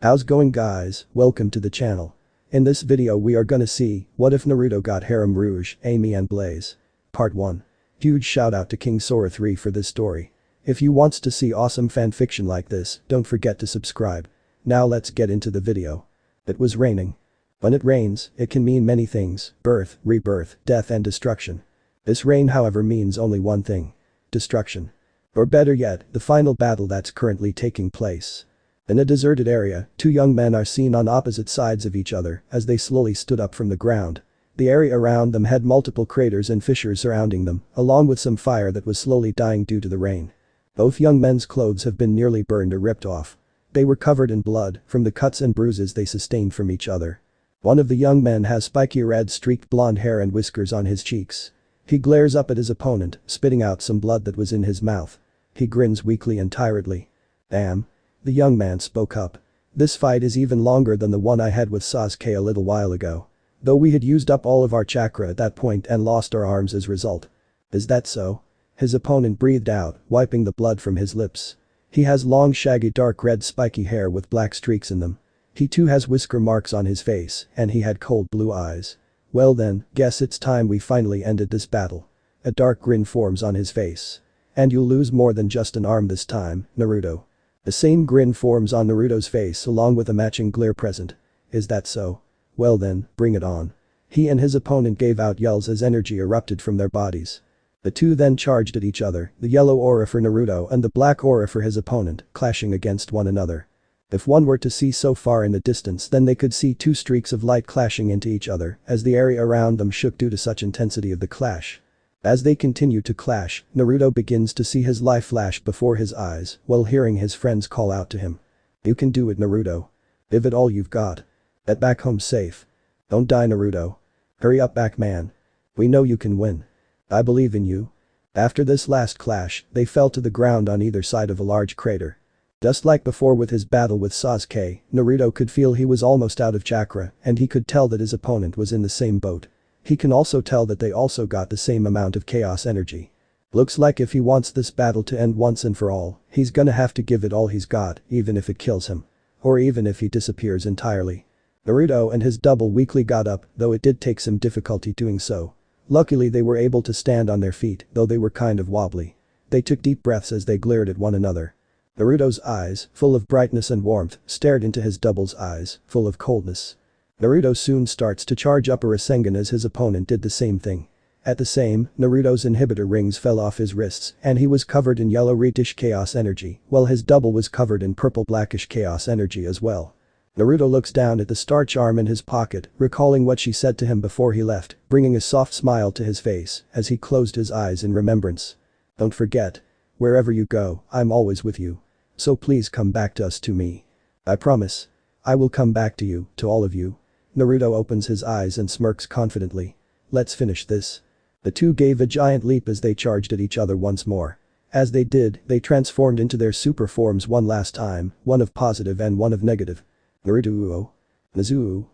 How's going guys, welcome to the channel. In this video we are gonna see, what if Naruto got Harem Rouge, Amy and Blaze. Part 1. Huge shout out to King Sora 3 for this story. If you wants to see awesome fanfiction like this, don't forget to subscribe. Now let's get into the video. It was raining. When it rains, it can mean many things, birth, rebirth, death and destruction. This rain however means only one thing. Destruction. Or better yet, the final battle that's currently taking place. In a deserted area, two young men are seen on opposite sides of each other as they slowly stood up from the ground. The area around them had multiple craters and fissures surrounding them, along with some fire that was slowly dying due to the rain. Both young men's clothes have been nearly burned or ripped off. They were covered in blood from the cuts and bruises they sustained from each other. One of the young men has spiky red streaked blonde hair and whiskers on his cheeks. He glares up at his opponent, spitting out some blood that was in his mouth. He grins weakly and tiredly. Damn. The young man spoke up. This fight is even longer than the one I had with Sasuke a little while ago. Though we had used up all of our chakra at that point and lost our arms as a result. Is that so? His opponent breathed out, wiping the blood from his lips. He has long shaggy dark red spiky hair with black streaks in them. He too has whisker marks on his face, and he had cold blue eyes. Well then, guess it's time we finally ended this battle. A dark grin forms on his face. And you'll lose more than just an arm this time, Naruto. The same grin forms on Naruto's face along with a matching glare present. Is that so? Well then, bring it on. He and his opponent gave out yells as energy erupted from their bodies. The two then charged at each other, the yellow aura for Naruto and the black aura for his opponent, clashing against one another. If one were to see so far in the distance then they could see two streaks of light clashing into each other as the area around them shook due to such intensity of the clash. As they continue to clash, Naruto begins to see his life flash before his eyes while hearing his friends call out to him. You can do it Naruto. Give it all you've got. Get back home safe. Don't die Naruto. Hurry up back man. We know you can win. I believe in you. After this last clash, they fell to the ground on either side of a large crater. Just like before with his battle with Sasuke, Naruto could feel he was almost out of chakra and he could tell that his opponent was in the same boat. He can also tell that they also got the same amount of chaos energy. Looks like if he wants this battle to end once and for all, he's gonna have to give it all he's got, even if it kills him. Or even if he disappears entirely. Naruto and his double weakly got up, though it did take some difficulty doing so. Luckily they were able to stand on their feet, though they were kind of wobbly. They took deep breaths as they glared at one another. Naruto's eyes, full of brightness and warmth, stared into his double's eyes, full of coldness. Naruto soon starts to charge up a Rasengan as his opponent did the same thing. At the same, Naruto's inhibitor rings fell off his wrists and he was covered in yellow reddish chaos energy, while his double was covered in purple blackish chaos energy as well. Naruto looks down at the starch arm in his pocket, recalling what she said to him before he left, bringing a soft smile to his face as he closed his eyes in remembrance. Don't forget. Wherever you go, I'm always with you. So please come back to us to me. I promise. I will come back to you, to all of you. Naruto opens his eyes and smirks confidently. Let's finish this. The two gave a giant leap as they charged at each other once more. As they did, they transformed into their super forms one last time, one of positive and one of negative. Naruto. Nazu.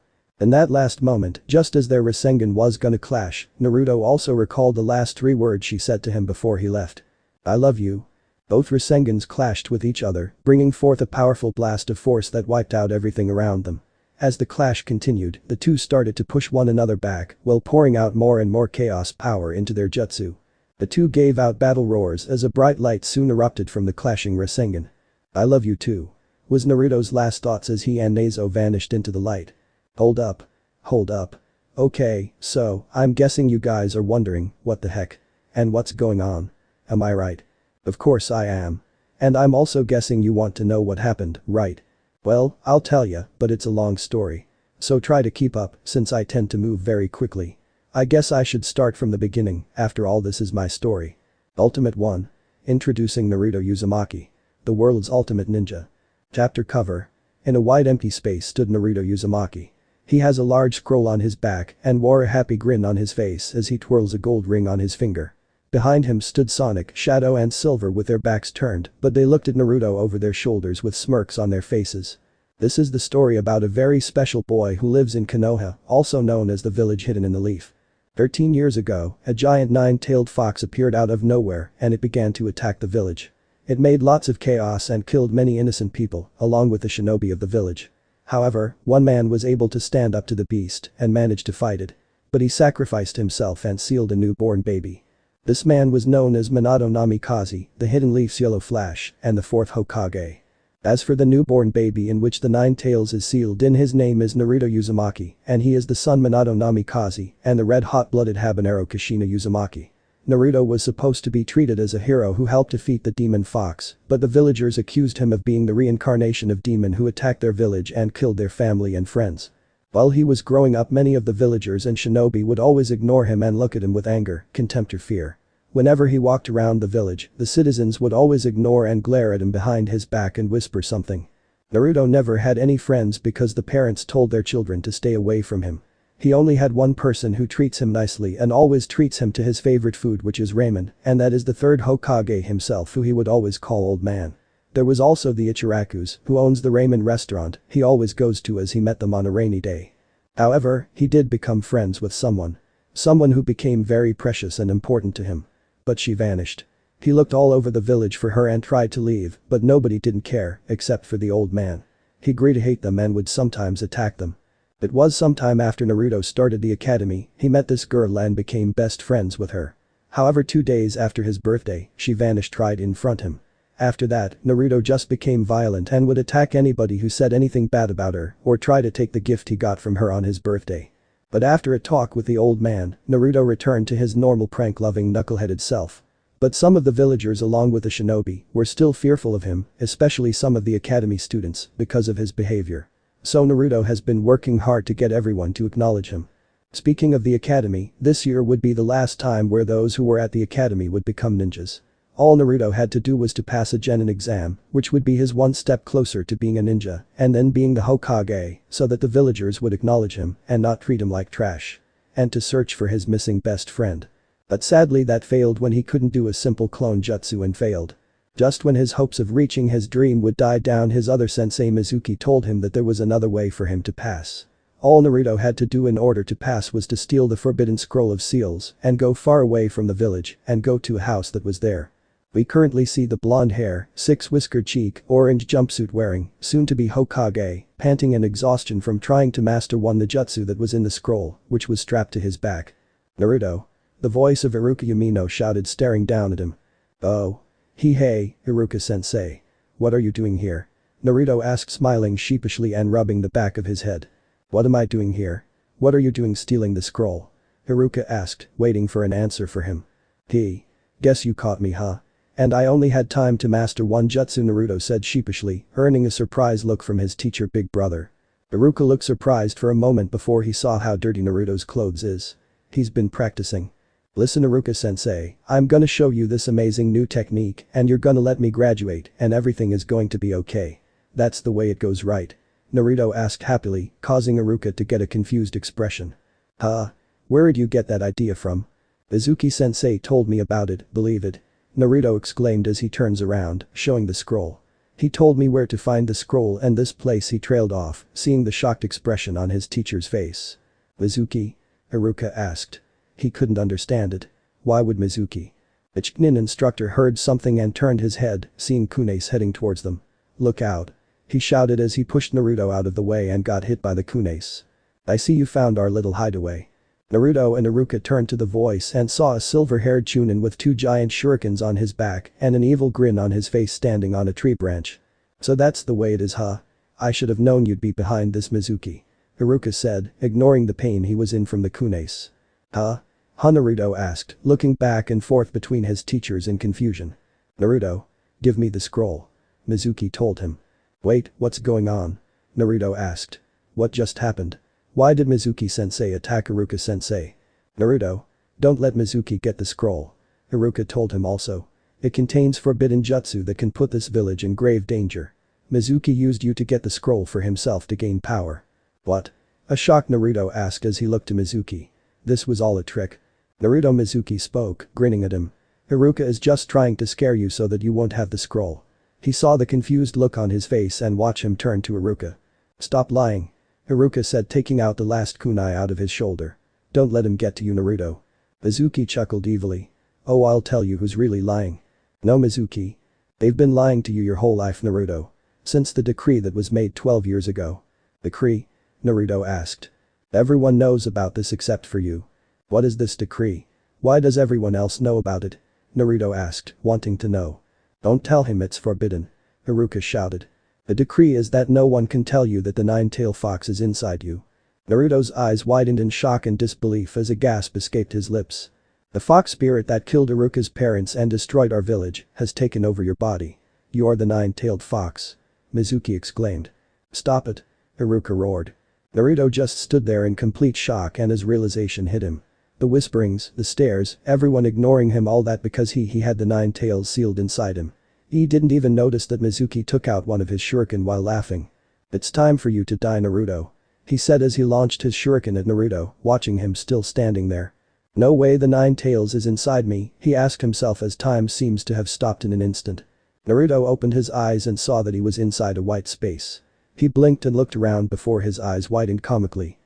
In that last moment, just as their Rasengan was gonna clash, Naruto also recalled the last three words she said to him before he left. I love you. Both Rasengans clashed with each other, bringing forth a powerful blast of force that wiped out everything around them. As the clash continued, the two started to push one another back while pouring out more and more chaos power into their jutsu. The two gave out battle roars as a bright light soon erupted from the clashing Rasengan. I love you too. Was Naruto's last thoughts as he and Nazo vanished into the light. Hold up. Hold up. Okay, so, I'm guessing you guys are wondering, what the heck? And what's going on? Am I right? Of course I am. And I'm also guessing you want to know what happened, right? Well, I'll tell ya, but it's a long story. So try to keep up, since I tend to move very quickly. I guess I should start from the beginning, after all this is my story. Ultimate 1. Introducing Naruto Uzumaki. The world's ultimate ninja. Chapter cover. In a wide empty space stood Naruto Uzumaki. He has a large scroll on his back and wore a happy grin on his face as he twirls a gold ring on his finger. Behind him stood Sonic, Shadow and Silver with their backs turned, but they looked at Naruto over their shoulders with smirks on their faces. This is the story about a very special boy who lives in Konoha, also known as the village hidden in the leaf. 13 years ago, a giant nine-tailed fox appeared out of nowhere and it began to attack the village. It made lots of chaos and killed many innocent people, along with the shinobi of the village. However, one man was able to stand up to the beast and managed to fight it. But he sacrificed himself and sealed a newborn baby. This man was known as Minato Namikaze, the Hidden Leaf's Yellow Flash, and the fourth Hokage. As for the newborn baby in which the Nine Tails is sealed in, his name is Naruto Uzumaki, and he is the son Minato Namikaze and the red-hot-blooded habanero Kushina Uzumaki. Naruto was supposed to be treated as a hero who helped defeat the demon fox, but the villagers accused him of being the reincarnation of demon who attacked their village and killed their family and friends. While he was growing up, many of the villagers and shinobi would always ignore him and look at him with anger, contempt or fear. Whenever he walked around the village, the citizens would always ignore and glare at him behind his back and whisper something. Naruto never had any friends because the parents told their children to stay away from him. He only had one person who treats him nicely and always treats him to his favorite food, which is ramen, and that is the third Hokage himself, who he would always call old man. There was also the Ichiraku's, who owns the ramen restaurant he always goes to, as he met them on a rainy day. However, he did become friends with someone. Someone who became very precious and important to him. But she vanished. He looked all over the village for her and tried to leave, but nobody didn't care, except for the old man. He grew to hate them and would sometimes attack them. It was sometime after Naruto started the academy, he met this girl and became best friends with her. However, 2 days after his birthday, she vanished right in front of him. After that, Naruto just became violent and would attack anybody who said anything bad about her or try to take the gift he got from her on his birthday. But after a talk with the old man, Naruto returned to his normal prank-loving knuckleheaded self. But some of the villagers along with the shinobi were still fearful of him, especially some of the academy students, because of his behavior. So Naruto has been working hard to get everyone to acknowledge him. Speaking of the academy, this year would be the last time where those who were at the academy would become ninjas. All Naruto had to do was to pass a genin exam, which would be his one step closer to being a ninja, and then being the Hokage, so that the villagers would acknowledge him and not treat him like trash. And to search for his missing best friend. But sadly that failed when he couldn't do a simple clone jutsu and failed. Just when his hopes of reaching his dream would die down, his other sensei Mizuki told him that there was another way for him to pass. All Naruto had to do in order to pass was to steal the forbidden scroll of seals and go far away from the village and go to a house that was there. We currently see the blonde hair, 6-whiskered cheek, orange jumpsuit wearing, soon-to-be Hokage, panting in exhaustion from trying to master the jutsu that was in the scroll, which was strapped to his back. Naruto. The voice of Iruka Yamino shouted, staring down at him. Oh. Hey, Iruka-sensei. What are you doing here? Naruto asked, smiling sheepishly and rubbing the back of his head. What am I doing here? What are you doing stealing the scroll? Iruka asked, waiting for an answer for him. Guess you caught me, huh? And I only had time to master one jutsu, Naruto said sheepishly, earning a surprised look from his teacher big brother. Iruka looked surprised for a moment before he saw how dirty Naruto's clothes is. He's been practicing. Listen, Iruka-sensei, I'm gonna show you this amazing new technique and you're gonna let me graduate and everything is going to be okay. That's the way it goes, right? Naruto asked happily, causing Iruka to get a confused expression. Huh? Where'd you get that idea from? Mizuki-sensei told me about it, believe it. Naruto exclaimed as he turns around, showing the scroll. He told me where to find the scroll and this place. He trailed off, seeing the shocked expression on his teacher's face. Mizuki? Iruka asked. He couldn't understand it. Why would Mizuki? The Chunin instructor heard something and turned his head, seeing Kunes heading towards them. Look out. He shouted as he pushed Naruto out of the way and got hit by the Kunes. I see you found our little hideaway. Naruto and Iruka turned to the voice and saw a silver-haired Chunin with 2 giant shurikens on his back and an evil grin on his face standing on a tree branch. So that's the way it is, huh? I should have known you'd be behind this, Mizuki. Iruka said, ignoring the pain he was in from the Kunes. Huh? Naruto asked, looking back and forth between his teachers in confusion. Naruto. Give me the scroll. Mizuki told him. Wait, what's going on? Naruto asked. What just happened? Why did Mizuki-sensei attack Iruka-sensei? Naruto. Don't let Mizuki get the scroll. Iruka told him also. It contains forbidden jutsu that can put this village in grave danger. Mizuki used you to get the scroll for himself to gain power. What? A shocked Naruto asked as he looked to Mizuki. This was all a trick. Naruto. Mizuki spoke, grinning at him. Iruka is just trying to scare you so that you won't have the scroll. He saw the confused look on his face and watched him turn to Iruka. Stop lying. Iruka said, taking out the last kunai out of his shoulder. Don't let him get to you, Naruto. Mizuki chuckled evilly. Oh, I'll tell you who's really lying. No, Mizuki. They've been lying to you your whole life, Naruto. Since the decree that was made 12 years ago. Decree? Naruto asked. Everyone knows about this except for you. What is this decree? Why does everyone else know about it? Naruto asked, wanting to know. Don't tell him it's forbidden. Haruka shouted. The decree is that no one can tell you that the nine-tailed fox is inside you. Naruto's eyes widened in shock and disbelief as a gasp escaped his lips. The fox spirit that killed Haruka's parents and destroyed our village has taken over your body. You are the nine-tailed fox. Mizuki exclaimed. Stop it. Haruka roared. Naruto just stood there in complete shock and his realization hit him. The whisperings, the stares, everyone ignoring him, all that because he had the nine tails sealed inside him. He didn't even notice that Mizuki took out one of his shuriken while laughing. It's time for you to die, Naruto. He said as he launched his shuriken at Naruto, watching him still standing there. No way the nine tails is inside me, he asked himself as time seems to have stopped in an instant. Naruto opened his eyes and saw that he was inside a white space. He blinked and looked around before his eyes widened comically.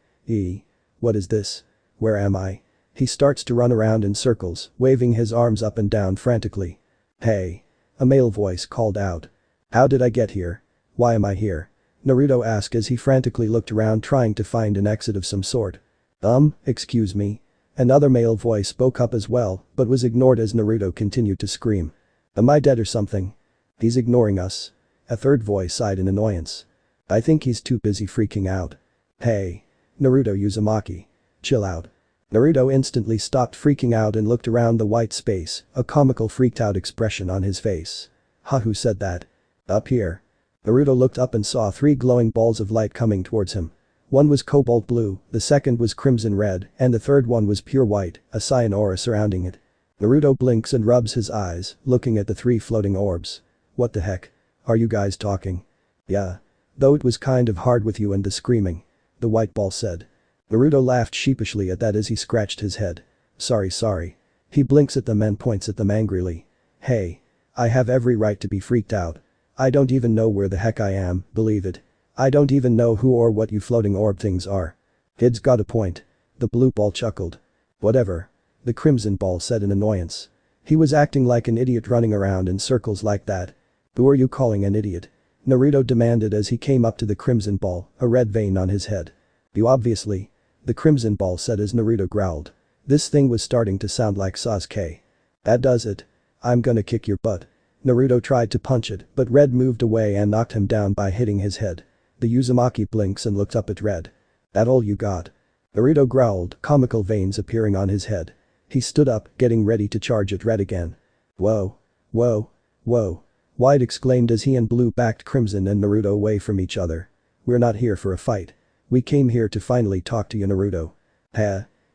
What is this? Where am I? He starts to run around in circles, waving his arms up and down frantically. Hey! A male voice called out. How did I get here? Why am I here? Naruto asked as he frantically looked around trying to find an exit of some sort. Excuse me. Another male voice spoke up as well, but was ignored as Naruto continued to scream. Am I dead or something? He's ignoring us. A third voice sighed in annoyance. I think he's too busy freaking out. Hey! Naruto Uzumaki. Chill out. Naruto instantly stopped freaking out and looked around the white space, a comical freaked out expression on his face. Who said that? Up here. Naruto looked up and saw 3 glowing balls of light coming towards him. One was cobalt blue, the second was crimson red, and the third one was pure white, a cyan aura surrounding it. Naruto blinks and rubs his eyes, looking at the 3 floating orbs. What the heck? Are you guys talking? Yeah. Though it was kind of hard with you and the screaming. The white ball said. Naruto laughed sheepishly at that as he scratched his head. Sorry. He blinks at them and points at them angrily. Hey. I have every right to be freaked out. I don't even know where the heck I am, believe it. I don't even know who or what you floating orb things are. Kid's got a point. The blue ball chuckled. Whatever. The crimson ball said in annoyance. He was acting like an idiot running around in circles like that. Who are you calling an idiot? Naruto demanded as he came up to the crimson ball, a red vein on his head. You obviously. The crimson ball said as Naruto growled. This thing was starting to sound like Sasuke. That does it. I'm gonna kick your butt. Naruto tried to punch it, but Red moved away and knocked him down by hitting his head. The Uzumaki blinks and looked up at Red. That all you got? Naruto growled, comical veins appearing on his head. He stood up, getting ready to charge at Red again. Whoa. White exclaimed as he and Blue backed Crimson and Naruto away from each other. We're not here for a fight. We came here to finally talk to you, Naruto.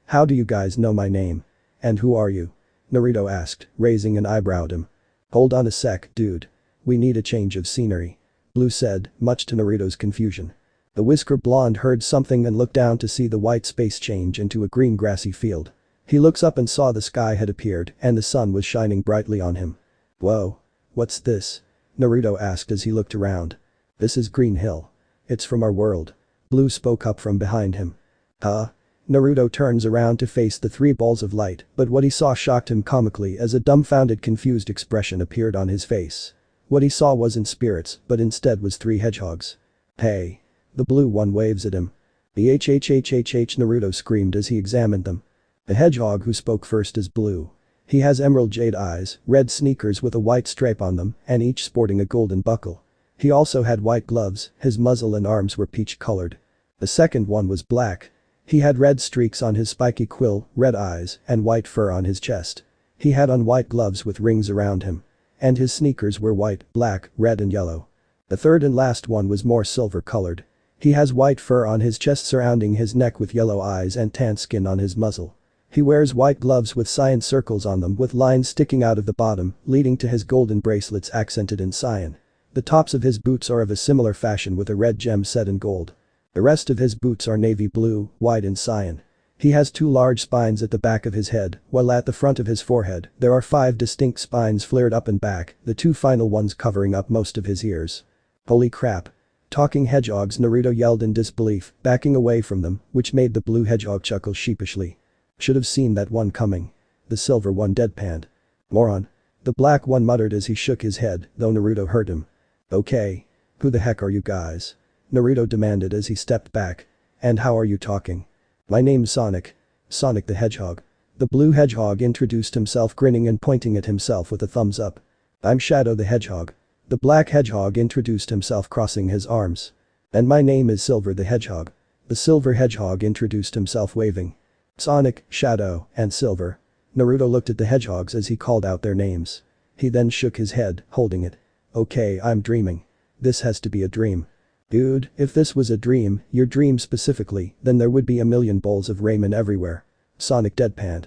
How do you guys know my name? And who are you? Naruto asked, raising an eyebrow at him. Hold on a sec, dude. We need a change of scenery. Blue said, much to Naruto's confusion. The whisker blonde heard something and looked down to see the white space change into a green grassy field. He looks up and saw the sky had appeared and the sun was shining brightly on him. Whoa. What's this? Naruto asked as he looked around. This is Green Hill. It's from our world. Blue spoke up from behind him. Huh? Naruto turns around to face the 3 balls of light, but what he saw shocked him comically as a dumbfounded confused expression appeared on his face. What he saw wasn't spirits, but instead was 3 hedgehogs. Hey. The blue one waves at him. The Naruto screamed as he examined them. The hedgehog who spoke first is Blue. He has emerald jade eyes, red sneakers with a white stripe on them, and each sporting a golden buckle. He also had white gloves, his muzzle and arms were peach colored. The second one was black. He had red streaks on his spiky quill, red eyes, and white fur on his chest. He had on white gloves with rings around him. And his sneakers were white, black, red and yellow. The third and last one was more silver colored. He has white fur on his chest surrounding his neck with yellow eyes and tan skin on his muzzle. He wears white gloves with cyan circles on them with lines sticking out of the bottom, leading to his golden bracelets accented in cyan. The tops of his boots are of a similar fashion with a red gem set in gold. The rest of his boots are navy blue, white and cyan. He has 2 large spines at the back of his head, while at the front of his forehead, there are 5 distinct spines flared up and back, the 2 final ones covering up most of his ears. Holy crap. Talking hedgehogs, Naruto yelled in disbelief, backing away from them, which made the blue hedgehog chuckle sheepishly. Should have seen that one coming. The silver one deadpanned. Moron. The black one muttered as he shook his head, though Naruto heard him. Okay. Who the heck are you guys? Naruto demanded as he stepped back. And how are you talking? My name's Sonic. Sonic the Hedgehog. The blue hedgehog introduced himself, grinning and pointing at himself with a thumbs up. I'm Shadow the Hedgehog. The black hedgehog introduced himself, crossing his arms. And my name is Silver the Hedgehog. The silver hedgehog introduced himself, waving. Sonic, Shadow, and Silver. Naruto looked at the hedgehogs as he called out their names. He then shook his head, holding it. Okay, I'm dreaming. This has to be a dream. Dude, if this was a dream, your dream specifically, then there would be a million bowls of ramen everywhere. Sonic deadpanned.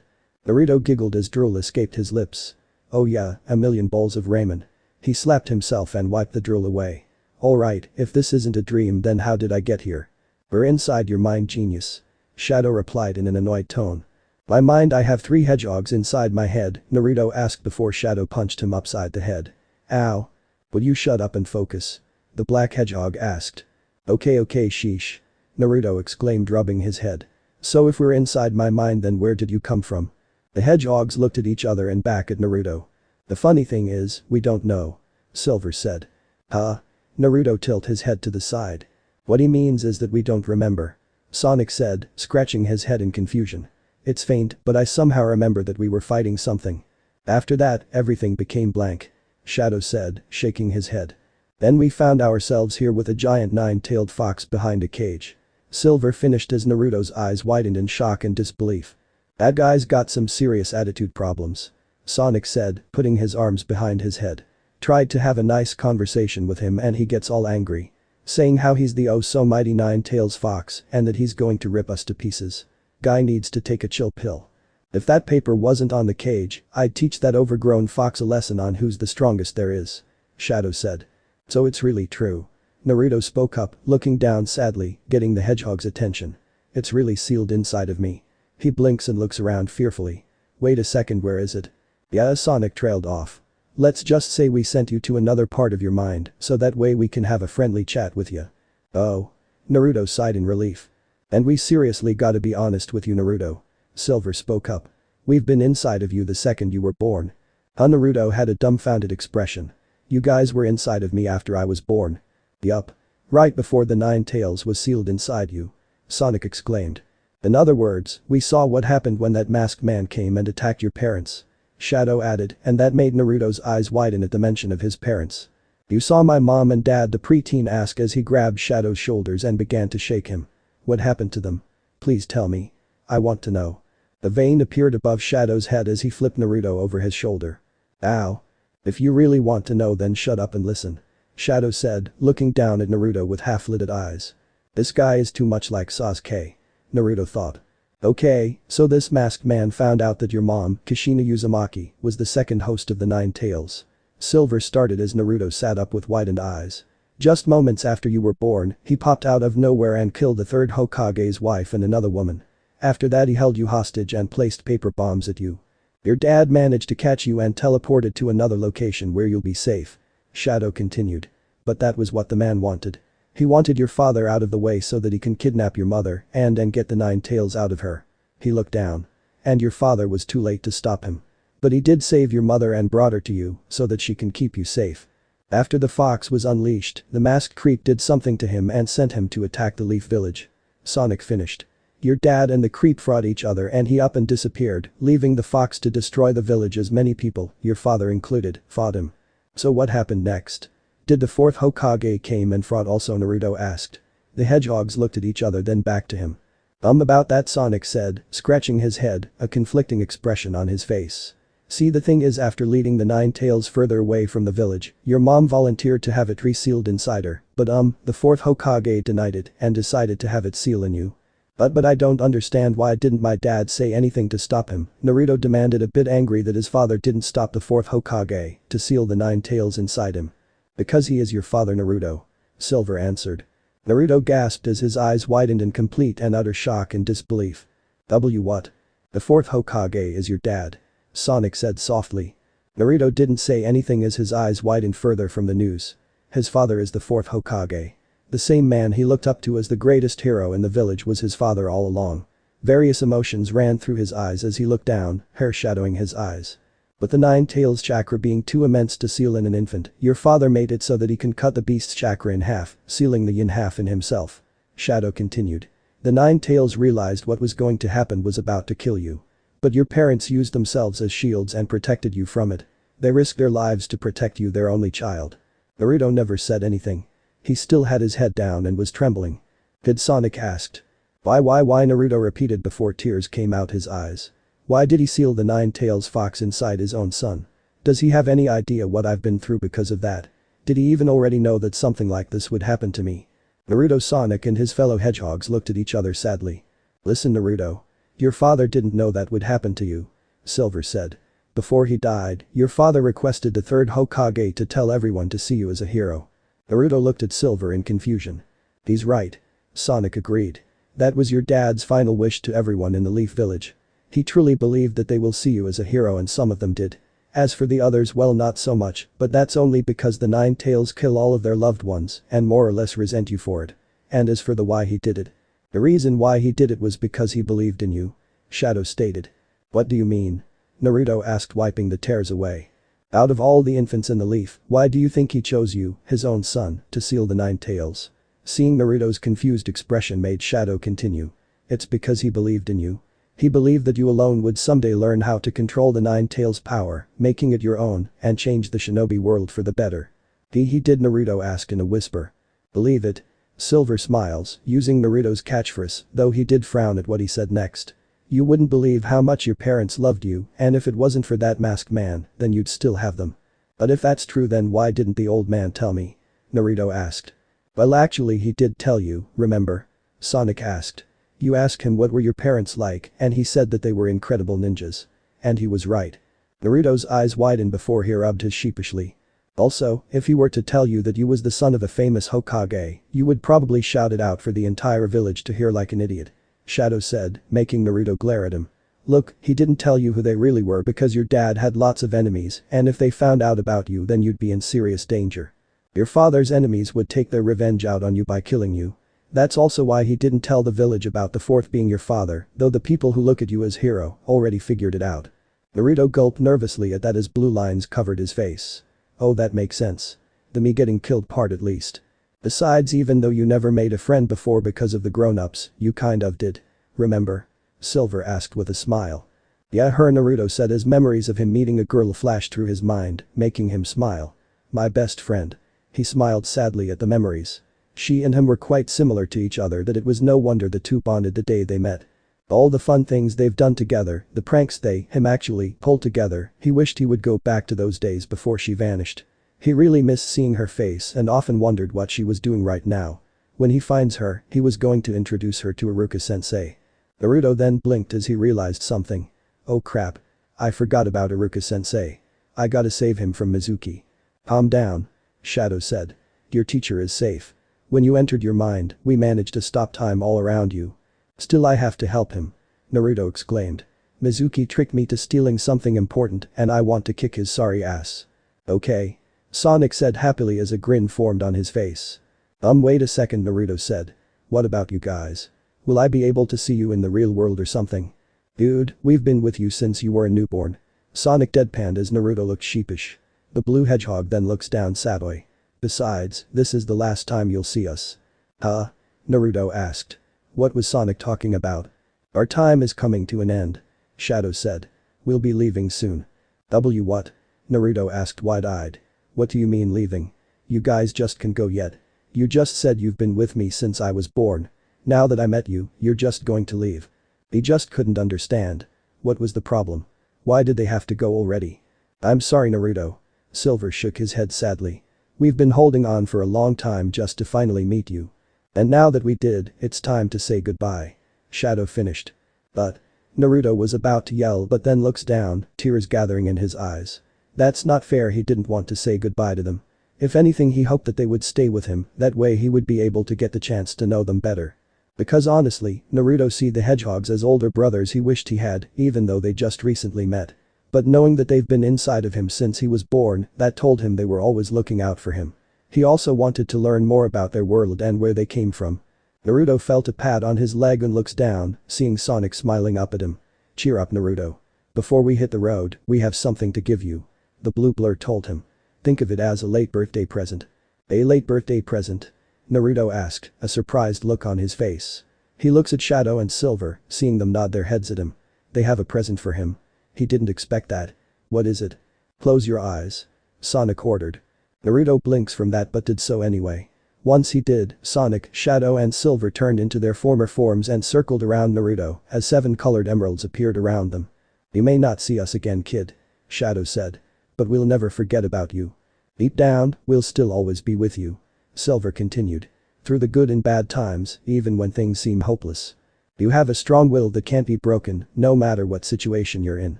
Naruto giggled as drool escaped his lips. Oh yeah, a million bowls of ramen. He slapped himself and wiped the drool away. Alright, if this isn't a dream, then how did I get here? We're inside your mind, genius. Shadow replied in an annoyed tone. My mind? I have 3 hedgehogs inside my head, Naruto asked before Shadow punched him upside the head. Ow. Would you shut up and focus? The black hedgehog asked. Okay, sheesh. Naruto exclaimed, rubbing his head. So if we're inside my mind, then where did you come from? The hedgehogs looked at each other and back at Naruto. The funny thing is, we don't know. Silver said. Huh? Naruto tilted his head to the side. What he means is that we don't remember. Sonic said, scratching his head in confusion. It's faint, but I somehow remember that we were fighting something. After that, everything became blank. Shadow said, shaking his head. Then we found ourselves here with a giant 9-tailed fox behind a cage. Silver finished as Naruto's eyes widened in shock and disbelief. That guy's got some serious attitude problems. Sonic said, putting his arms behind his head. Tried to have a nice conversation with him and he gets all angry. Saying how he's the oh so mighty 9-tails fox and that he's going to rip us to pieces. Guy needs to take a chill pill. If that paper wasn't on the cage, I'd teach that overgrown fox a lesson on who's the strongest there is. Shadow said. So it's really true. Naruto spoke up, looking down sadly, getting the hedgehog's attention. It's really sealed inside of me. He blinks and looks around fearfully. Wait a second, where is it? Yeah, Sonic trailed off. Let's just say we sent you to another part of your mind, so that way we can have a friendly chat with you. Oh. Naruto sighed in relief. And we seriously gotta be honest with you, Naruto. Silver spoke up. We've been inside of you the second you were born. Naruto had a dumbfounded expression. You guys were inside of me after I was born. Yup. Right before the 9 tails was sealed inside you. Sonic exclaimed. In other words, we saw what happened when that masked man came and attacked your parents. Shadow added, and that made Naruto's eyes widen at the mention of his parents. You saw my mom and dad, the preteen asked as he grabbed Shadow's shoulders and began to shake him. What happened to them? Please tell me. I want to know. A vein appeared above Shadow's head as he flipped Naruto over his shoulder. Ow. If you really want to know, then shut up and listen. Shadow said, looking down at Naruto with half-lidded eyes. This guy is too much like Sasuke. Naruto thought. Okay, so this masked man found out that your mom, Kushina Uzumaki, was the second host of the 9 tails. Silver started as Naruto sat up with widened eyes. Just moments after you were born, he popped out of nowhere and killed the 3rd Hokage's wife and another woman. After that he held you hostage and placed paper bombs at you. Your dad managed to catch you and teleported to another location where you'll be safe. Shadow continued. But that was what the man wanted. He wanted your father out of the way so that he can kidnap your mother and get the 9 tails out of her. He looked down. And your father was too late to stop him. But he did save your mother and brought her to you so that she can keep you safe. After the fox was unleashed, the masked creep did something to him and sent him to attack the Leaf Village. Sonic finished. Your dad and the creep fought each other and he up and disappeared, leaving the fox to destroy the village as many people, your father included, fought him. So what happened next? Did the 4th Hokage came and fought also, Naruto asked. The hedgehogs looked at each other then back to him. About that, Sonic said, scratching his head, a conflicting expression on his face. See, the thing is, after leading the 9 tails further away from the village, your mom volunteered to have it resealed inside her, but the 4th Hokage denied it and decided to have it seal in you. But I don't understand, why didn't my dad say anything to stop him? Naruto demanded, a bit angry that his father didn't stop the 4th Hokage to seal the 9 tails inside him. Because he is your father, Naruto. Silver answered. Naruto gasped as his eyes widened in complete and utter shock and disbelief. What? The 4th Hokage is your dad. Sonic said softly. Naruto didn't say anything as his eyes widened further from the news. His father is the 4th Hokage. The same man he looked up to as the greatest hero in the village was his father all along. Various emotions ran through his eyes as he looked down, hair shadowing his eyes. But the Nine Tails chakra being too immense to seal in an infant, your father made it so that he can cut the beast's chakra in half, sealing the yin half in himself. Shadow continued. The Nine Tails realized what was going to happen was about to kill you. But your parents used themselves as shields and protected you from it. They risked their lives to protect you, their only child. Naruto never said anything. He still had his head down and was trembling. Did Sonic asked. Why Naruto repeated before tears came out his eyes. Why did he seal the Nine Tails fox inside his own son? Does he have any idea what I've been through because of that? Did he even already know that something like this would happen to me? Naruto, Sonic and his fellow hedgehogs looked at each other sadly. Listen Naruto. Your father didn't know that would happen to you. Silver said. Before he died, your father requested the third Hokage to tell everyone to see you as a hero. Naruto looked at Silver in confusion. He's right. Sonic agreed. That was your dad's final wish to everyone in the Leaf Village. He truly believed that they will see you as a hero and some of them did. As for the others, well, not so much, but that's only because the Nine Tails kill all of their loved ones and more or less resent you for it. And as for the why he did it. The reason why he did it was because he believed in you. Shadow stated. What do you mean? Naruto asked, wiping the tears away. Out of all the infants in the leaf, why do you think he chose you, his own son, to seal the Nine Tails? Seeing Naruto's confused expression made Shadow continue. It's because he believed in you. He believed that you alone would someday learn how to control the Nine Tails' power, making it your own, and change the shinobi world for the better. He did, Naruto asked in a whisper. Believe it? Silver smiles, using Naruto's catchphrase, though he did frown at what he said next. You wouldn't believe how much your parents loved you, and if it wasn't for that masked man, then you'd still have them. But if that's true, then why didn't the old man tell me? Naruto asked. Well, actually he did tell you, remember? Sonic asked. You asked him what were your parents like and he said that they were incredible ninjas. And he was right. Naruto's eyes widened before he rubbed his sheepishly. Also, if he were to tell you that you was the son of a famous Hokage, you would probably shout it out for the entire village to hear like an idiot. Shadow said, making Naruto glare at him. Look, he didn't tell you who they really were because your dad had lots of enemies and if they found out about you then you'd be in serious danger. Your father's enemies would take their revenge out on you by killing you. That's also why he didn't tell the village about the fourth being your father, though the people who look at you as hero already figured it out. Naruto gulped nervously at that as blue lines covered his face. Oh, that makes sense. The me getting killed part at least. Besides, even though you never made a friend before because of the grown-ups, you kind of did. Remember? Silver asked with a smile. Yeah, Naruto said as memories of him meeting a girl flashed through his mind, making him smile. My best friend. He smiled sadly at the memories. She and him were quite similar to each other that it was no wonder the two bonded the day they met. All the fun things they've done together, the pranks him actually pulled together, he wished he would go back to those days before she vanished. He really missed seeing her face and often wondered what she was doing right now. When he finds her, he was going to introduce her to Iruka-sensei. Naruto then blinked as he realized something. Oh crap. I forgot about Iruka-sensei. I gotta save him from Mizuki. Calm down. Shadow said. Your teacher is safe. When you entered your mind, we managed to stop time all around you. Still I have to help him. Naruto exclaimed. Mizuki tricked me to stealing something important and I want to kick his sorry ass. Okay. Sonic said happily as a grin formed on his face. Wait a second, Naruto said. What about you guys? Will I be able to see you in the real world or something? Dude, we've been with you since you were a newborn. Sonic deadpanned as Naruto looked sheepish. The blue hedgehog then looks down sadly. Besides, this is the last time you'll see us. Huh? Naruto asked. What was Sonic talking about? Our time is coming to an end. Shadow said. We'll be leaving soon. What? Naruto asked wide-eyed. What do you mean leaving? You guys just can't go yet. You just said you've been with me since I was born. Now that I met you, you're just going to leave. He just couldn't understand. What was the problem? Why did they have to go already? I'm sorry, Naruto. Silver shook his head sadly. We've been holding on for a long time just to finally meet you. And now that we did, it's time to say goodbye. Shadow finished. But. Naruto was about to yell but then looks down, tears gathering in his eyes. That's not fair, he didn't want to say goodbye to them. If anything, he hoped that they would stay with him, that way he would be able to get the chance to know them better. Because honestly, Naruto see the hedgehogs as older brothers he wished he had, even though they just recently met. But knowing that they've been inside of him since he was born, that told him they were always looking out for him. He also wanted to learn more about their world and where they came from. Naruto felt a pat on his leg and looks down, seeing Sonic smiling up at him. Cheer up, Naruto. Before we hit the road, we have something to give you. The blue blur told him. Think of it as a late birthday present. A late birthday present? Naruto asked, a surprised look on his face. He looks at Shadow and Silver, seeing them nod their heads at him. They have a present for him. He didn't expect that. What is it? Close your eyes. Sonic ordered. Naruto blinks from that but did so anyway. Once he did, Sonic, Shadow and Silver turned into their former forms and circled around Naruto as 7 colored emeralds appeared around them. You may not see us again, kid. Shadow said. But we'll never forget about you. Deep down, we'll still always be with you. Silver continued. Through the good and bad times, even when things seem hopeless. You have a strong will that can't be broken, no matter what situation you're in.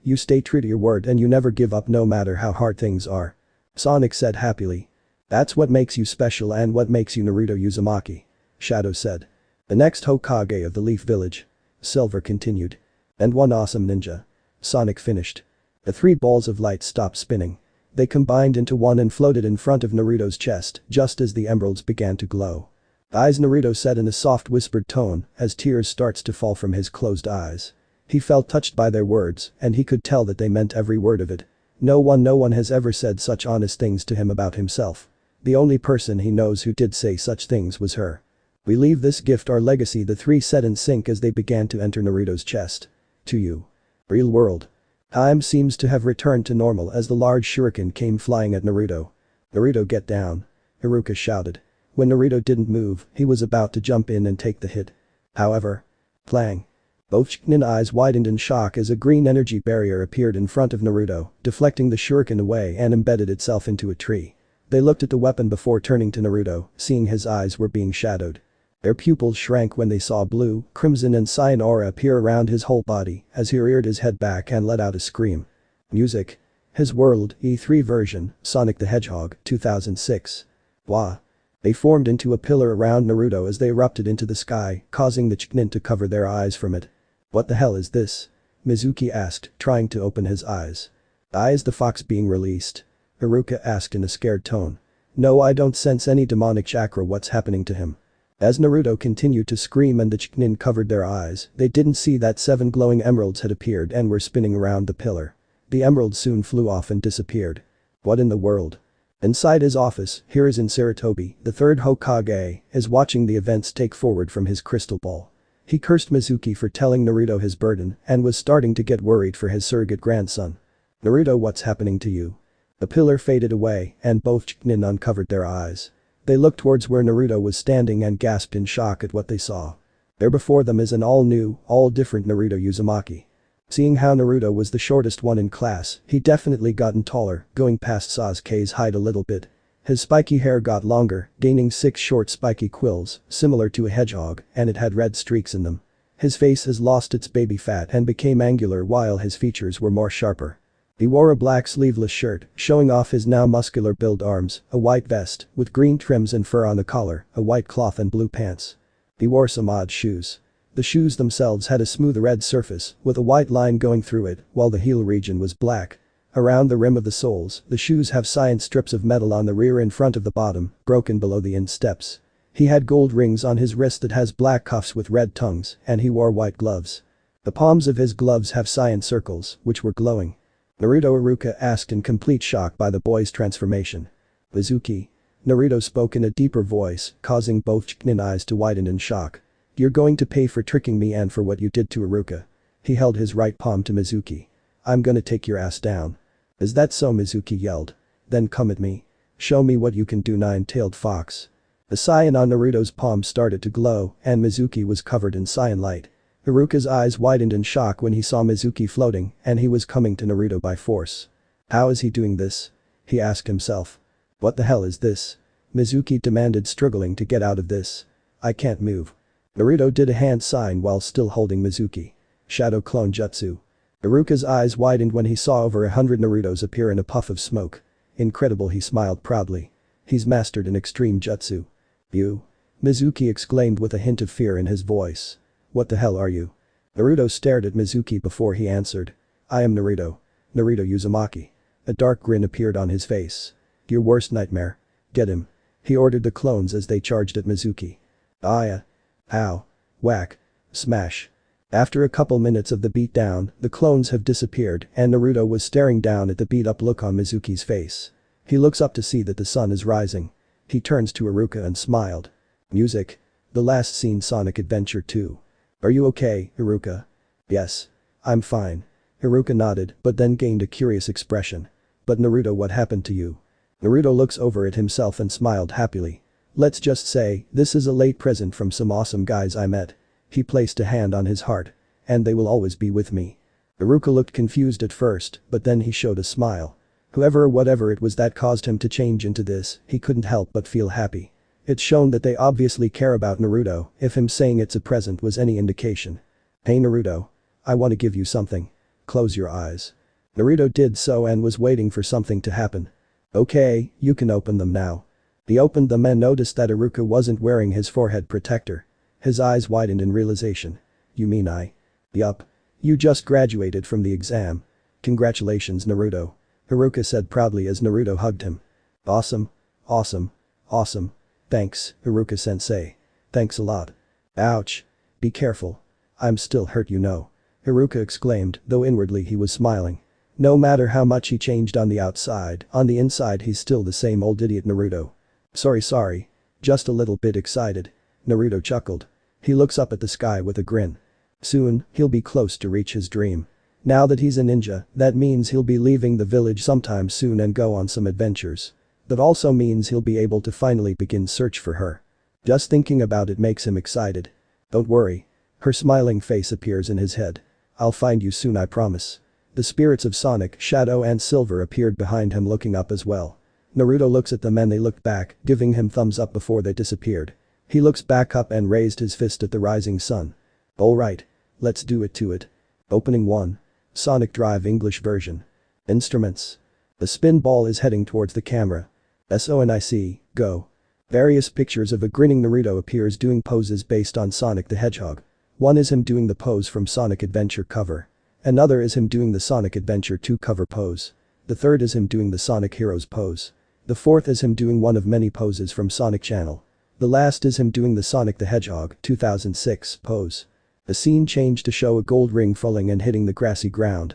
You stay true to your word and you never give up no matter how hard things are. Sonic said happily. That's what makes you special and what makes you Naruto Uzumaki. Shadow said. The next Hokage of the Leaf Village. Silver continued. And one awesome ninja. Sonic finished. The 3 balls of light stopped spinning. They combined into one and floated in front of Naruto's chest just as the emeralds began to glow. Eyes, Naruto said in a soft whispered tone as tears starts to fall from his closed eyes. He felt touched by their words and he could tell that they meant every word of it. No one has ever said such honest things to him about himself. The only person he knows who did say such things was her. We leave this gift our legacy, the 3 said in sync as they began to enter Naruto's chest. To you. Real world. Time seems to have returned to normal as the large shuriken came flying at Naruto. Naruto, get down. Iruka shouted. When Naruto didn't move, he was about to jump in and take the hit. However. Clang. Both shuriken eyes widened in shock as a green energy barrier appeared in front of Naruto, deflecting the shuriken away and embedded itself into a tree. They looked at the weapon before turning to Naruto, seeing his eyes were being shadowed. Their pupils shrank when they saw blue, crimson and cyan aura appear around his whole body as he reared his head back and let out a scream. Music. His World, E3 version, Sonic the Hedgehog, 2006. Wah. They formed into a pillar around Naruto as they erupted into the sky, causing the Chunin to cover their eyes from it. What the hell is this? Mizuki asked, trying to open his eyes. Is the fox being released? Iruka asked in a scared tone. No, I don't sense any demonic chakra. What's happening to him? As Naruto continued to scream and the Chunin covered their eyes, they didn't see that 7 glowing emeralds had appeared and were spinning around the pillar. The emeralds soon flew off and disappeared. What in the world? Inside his office, Hiruzen Sarutobi, the 3rd Hokage, is watching the events take forward from his crystal ball. He cursed Mizuki for telling Naruto his burden and was starting to get worried for his surrogate grandson. Naruto, what's happening to you? The pillar faded away and both Chunin uncovered their eyes. They looked towards where Naruto was standing and gasped in shock at what they saw. There before them is an all-new, all-different Naruto Uzumaki. Seeing how Naruto was the shortest one in class, he definitely gotten taller, going past Sasuke's height a little bit. His spiky hair got longer, gaining 6 short spiky quills, similar to a hedgehog, and it had red streaks in them. His face has lost its baby fat and became angular while his features were more sharper. He wore a black sleeveless shirt, showing off his now muscular build arms, a white vest, with green trims and fur on the collar, a white cloth and blue pants. He wore some odd shoes. The shoes themselves had a smooth red surface, with a white line going through it, while the heel region was black. Around the rim of the soles, the shoes have cyan strips of metal on the rear in front of the bottom, broken below the insteps. He had gold rings on his wrist that has black cuffs with red tongues, and he wore white gloves. The palms of his gloves have cyan circles, which were glowing. Naruto, Iruka asked in complete shock by the boy's transformation. Mizuki. Naruto spoke in a deeper voice, causing both Chunin eyes to widen in shock. You're going to pay for tricking me and for what you did to Iruka. He held his right palm to Mizuki. I'm gonna take your ass down. Is that so? Mizuki yelled. Then come at me. Show me what you can do, 9-tailed fox. The cyan on Naruto's palm started to glow and Mizuki was covered in cyan light. Iruka's eyes widened in shock when he saw Mizuki floating and he was coming to Naruto by force. How is he doing this? He asked himself. What the hell is this? Mizuki demanded, struggling to get out of this. I can't move. Naruto did a hand sign while still holding Mizuki. Shadow clone jutsu. Iruka's eyes widened when he saw over 100 Narutos appear in a puff of smoke. Incredible, he smiled proudly. He's mastered an extreme jutsu. You? Mizuki exclaimed with a hint of fear in his voice. What the hell are you? Naruto stared at Mizuki before he answered. I am Naruto. Naruto Uzumaki. A dark grin appeared on his face. Your worst nightmare. Get him. He ordered the clones as they charged at Mizuki. Aya. Ow. Whack. Smash. After a couple minutes of the beatdown, the clones have disappeared and Naruto was staring down at the beat-up look on Mizuki's face. He looks up to see that the sun is rising. He turns to Iruka and smiled. Music. The last scene Sonic Adventure 2. Are you okay, Iruka? Yes. I'm fine. Iruka nodded but then gained a curious expression. But Naruto, what happened to you? Naruto looks over at himself and smiled happily. Let's just say, this is a late present from some awesome guys I met. He placed a hand on his heart. And they will always be with me. Iruka looked confused at first, but then he showed a smile. Whoever or whatever it was that caused him to change into this, he couldn't help but feel happy. It's shown that they obviously care about Naruto, if him saying it's a present was any indication. Hey Naruto. I want to give you something. Close your eyes. Naruto did so and was waiting for something to happen. Okay, you can open them now. He opened them and noticed that Iruka wasn't wearing his forehead protector. His eyes widened in realization. You mean Yup. You just graduated from the exam. Congratulations Naruto. Iruka said proudly as Naruto hugged him. Awesome. Awesome. Awesome. Thanks, Iruka-sensei. Thanks a lot. Ouch. Be careful. I'm still hurt you know. Iruka exclaimed, though inwardly he was smiling. No matter how much he changed on the outside, on the inside he's still the same old idiot Naruto. Sorry. Just a little bit excited. Naruto chuckled. He looks up at the sky with a grin. Soon, he'll be close to reach his dream. Now that he's a ninja, that means he'll be leaving the village sometime soon and go on some adventures. That also means he'll be able to finally begin search for her. Just thinking about it makes him excited. Don't worry. Her smiling face appears in his head. I'll find you soon I promise. The spirits of Sonic, Shadow and Silver appeared behind him looking up as well. Naruto looks at them and they looked back, giving him thumbs up before they disappeared. He looks back up and raised his fist at the rising sun. Alright. Let's do it to it. Opening 1. Sonic Drive English version. Instruments. The spin ball is heading towards the camera. Sonic, go. Various pictures of a grinning Naruto appears doing poses based on Sonic the Hedgehog. One is him doing the pose from Sonic Adventure cover. Another is him doing the Sonic Adventure 2 cover pose. The third is him doing the Sonic Heroes pose. The fourth is him doing one of many poses from Sonic Channel. The last is him doing the Sonic the Hedgehog 2006 pose. The scene changed to show a gold ring falling and hitting the grassy ground.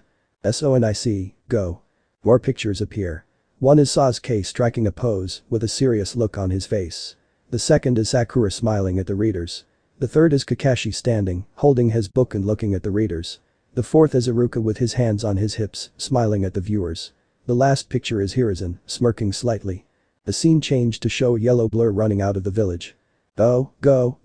Sonic, go. More pictures appear. One is Sasuke striking a pose with a serious look on his face. The second is Sakura smiling at the readers. The third is Kakashi standing, holding his book and looking at the readers. The fourth is Iruka with his hands on his hips, smiling at the viewers. The last picture is Hiruzen, smirking slightly. The scene changed to show a yellow blur running out of the village. Oh, go,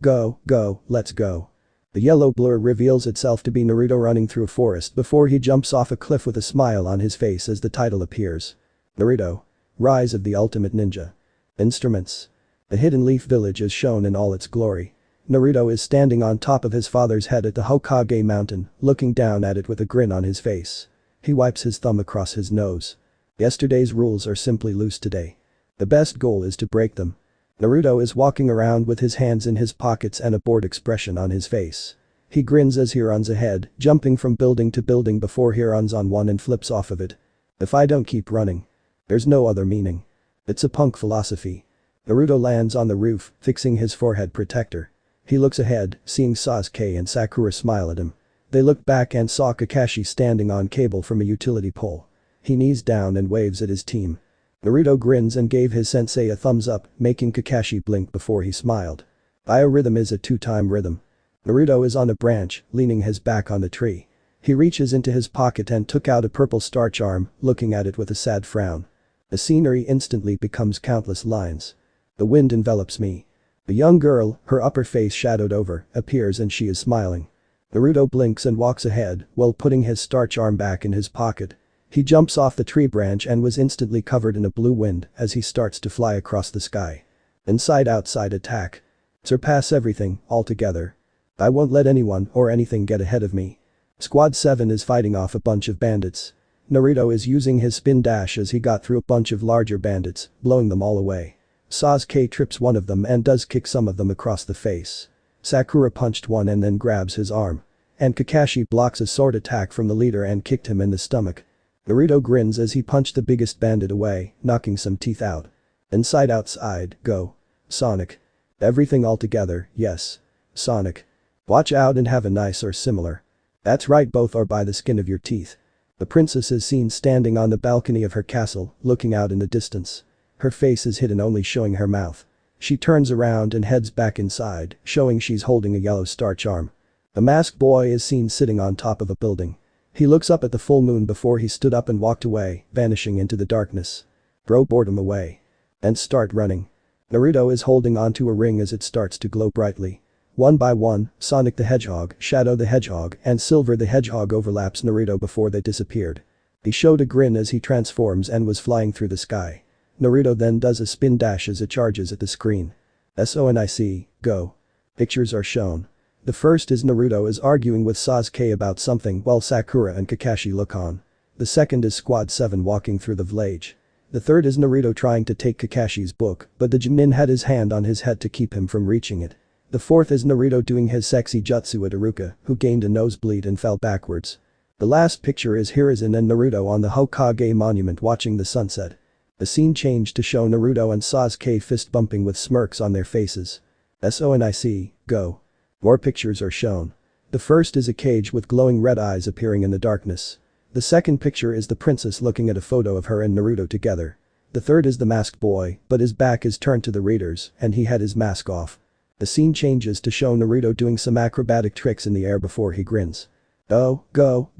let's go. The yellow blur reveals itself to be Naruto running through a forest before he jumps off a cliff with a smile on his face as the title appears. Naruto. Rise of the Ultimate Ninja. Instruments. The Hidden Leaf Village is shown in all its glory. Naruto is standing on top of his father's head at the Hokage mountain, looking down at it with a grin on his face. He wipes his thumb across his nose. Yesterday's rules are simply loose today. The best goal is to break them. Naruto is walking around with his hands in his pockets and a bored expression on his face. He grins as he runs ahead, jumping from building to building before he runs on one and flips off of it. If I don't keep running. There's no other meaning. It's a punk philosophy. Naruto lands on the roof, fixing his forehead protector. He looks ahead, seeing Sasuke and Sakura smile at him. They look back and saw Kakashi standing on cable from a utility pole. He knees down and waves at his team. Naruto grins and gave his sensei a thumbs up, making Kakashi blink before he smiled. Biorhythm is a 2-time rhythm. Naruto is on a branch, leaning his back on the tree. He reaches into his pocket and took out a purple star charm, looking at it with a sad frown. The scenery instantly becomes countless lines. The wind envelops me. The young girl, her upper face shadowed over, appears and she is smiling. Naruto blinks and walks ahead while putting his star charm back in his pocket. He jumps off the tree branch and was instantly covered in a blue wind as he starts to fly across the sky. Inside-outside attack. Surpass everything, altogether. I won't let anyone or anything get ahead of me. Squad 7 is fighting off a bunch of bandits. Naruto is using his spin dash as he got through a bunch of larger bandits, blowing them all away. Sasuke trips one of them and does kick some of them across the face. Sakura punched one and then grabs his arm. And Kakashi blocks a sword attack from the leader and kicked him in the stomach. Naruto grins as he punched the biggest bandit away, knocking some teeth out. Inside-outside, go. Sonic. Everything all together, yes. Sonic. Watch out and have a nice or similar. That's right, both are by the skin of your teeth. The princess is seen standing on the balcony of her castle, looking out in the distance. Her face is hidden, only showing her mouth. She turns around and heads back inside, showing she's holding a yellow star charm. The masked boy is seen sitting on top of a building. He looks up at the full moon before he stood up and walked away, vanishing into the darkness. Throw boredom away. And start running. Naruto is holding onto a ring as it starts to glow brightly. One by one, Sonic the Hedgehog, Shadow the Hedgehog, and Silver the Hedgehog overlaps Naruto before they disappeared. He showed a grin as he transforms and was flying through the sky. Naruto then does a spin dash as it charges at the screen. Sonic, go. Pictures are shown. The first is Naruto is arguing with Sasuke about something while Sakura and Kakashi look on. The second is Squad 7 walking through the village. The third is Naruto trying to take Kakashi's book, but the Jonin had his hand on his head to keep him from reaching it. The fourth is Naruto doing his sexy jutsu at Iruka, who gained a nosebleed and fell backwards. The last picture is Hiruzen and Naruto on the Hokage monument watching the sunset. The scene changed to show Naruto and Sasuke fist bumping with smirks on their faces. Sonic, go. More pictures are shown. The first is a cage with glowing red eyes appearing in the darkness. The second picture is the princess looking at a photo of her and Naruto together. The third is the masked boy, but his back is turned to the readers and he had his mask off. The scene changes to show Naruto doing some acrobatic tricks in the air before he grins. Oh, go,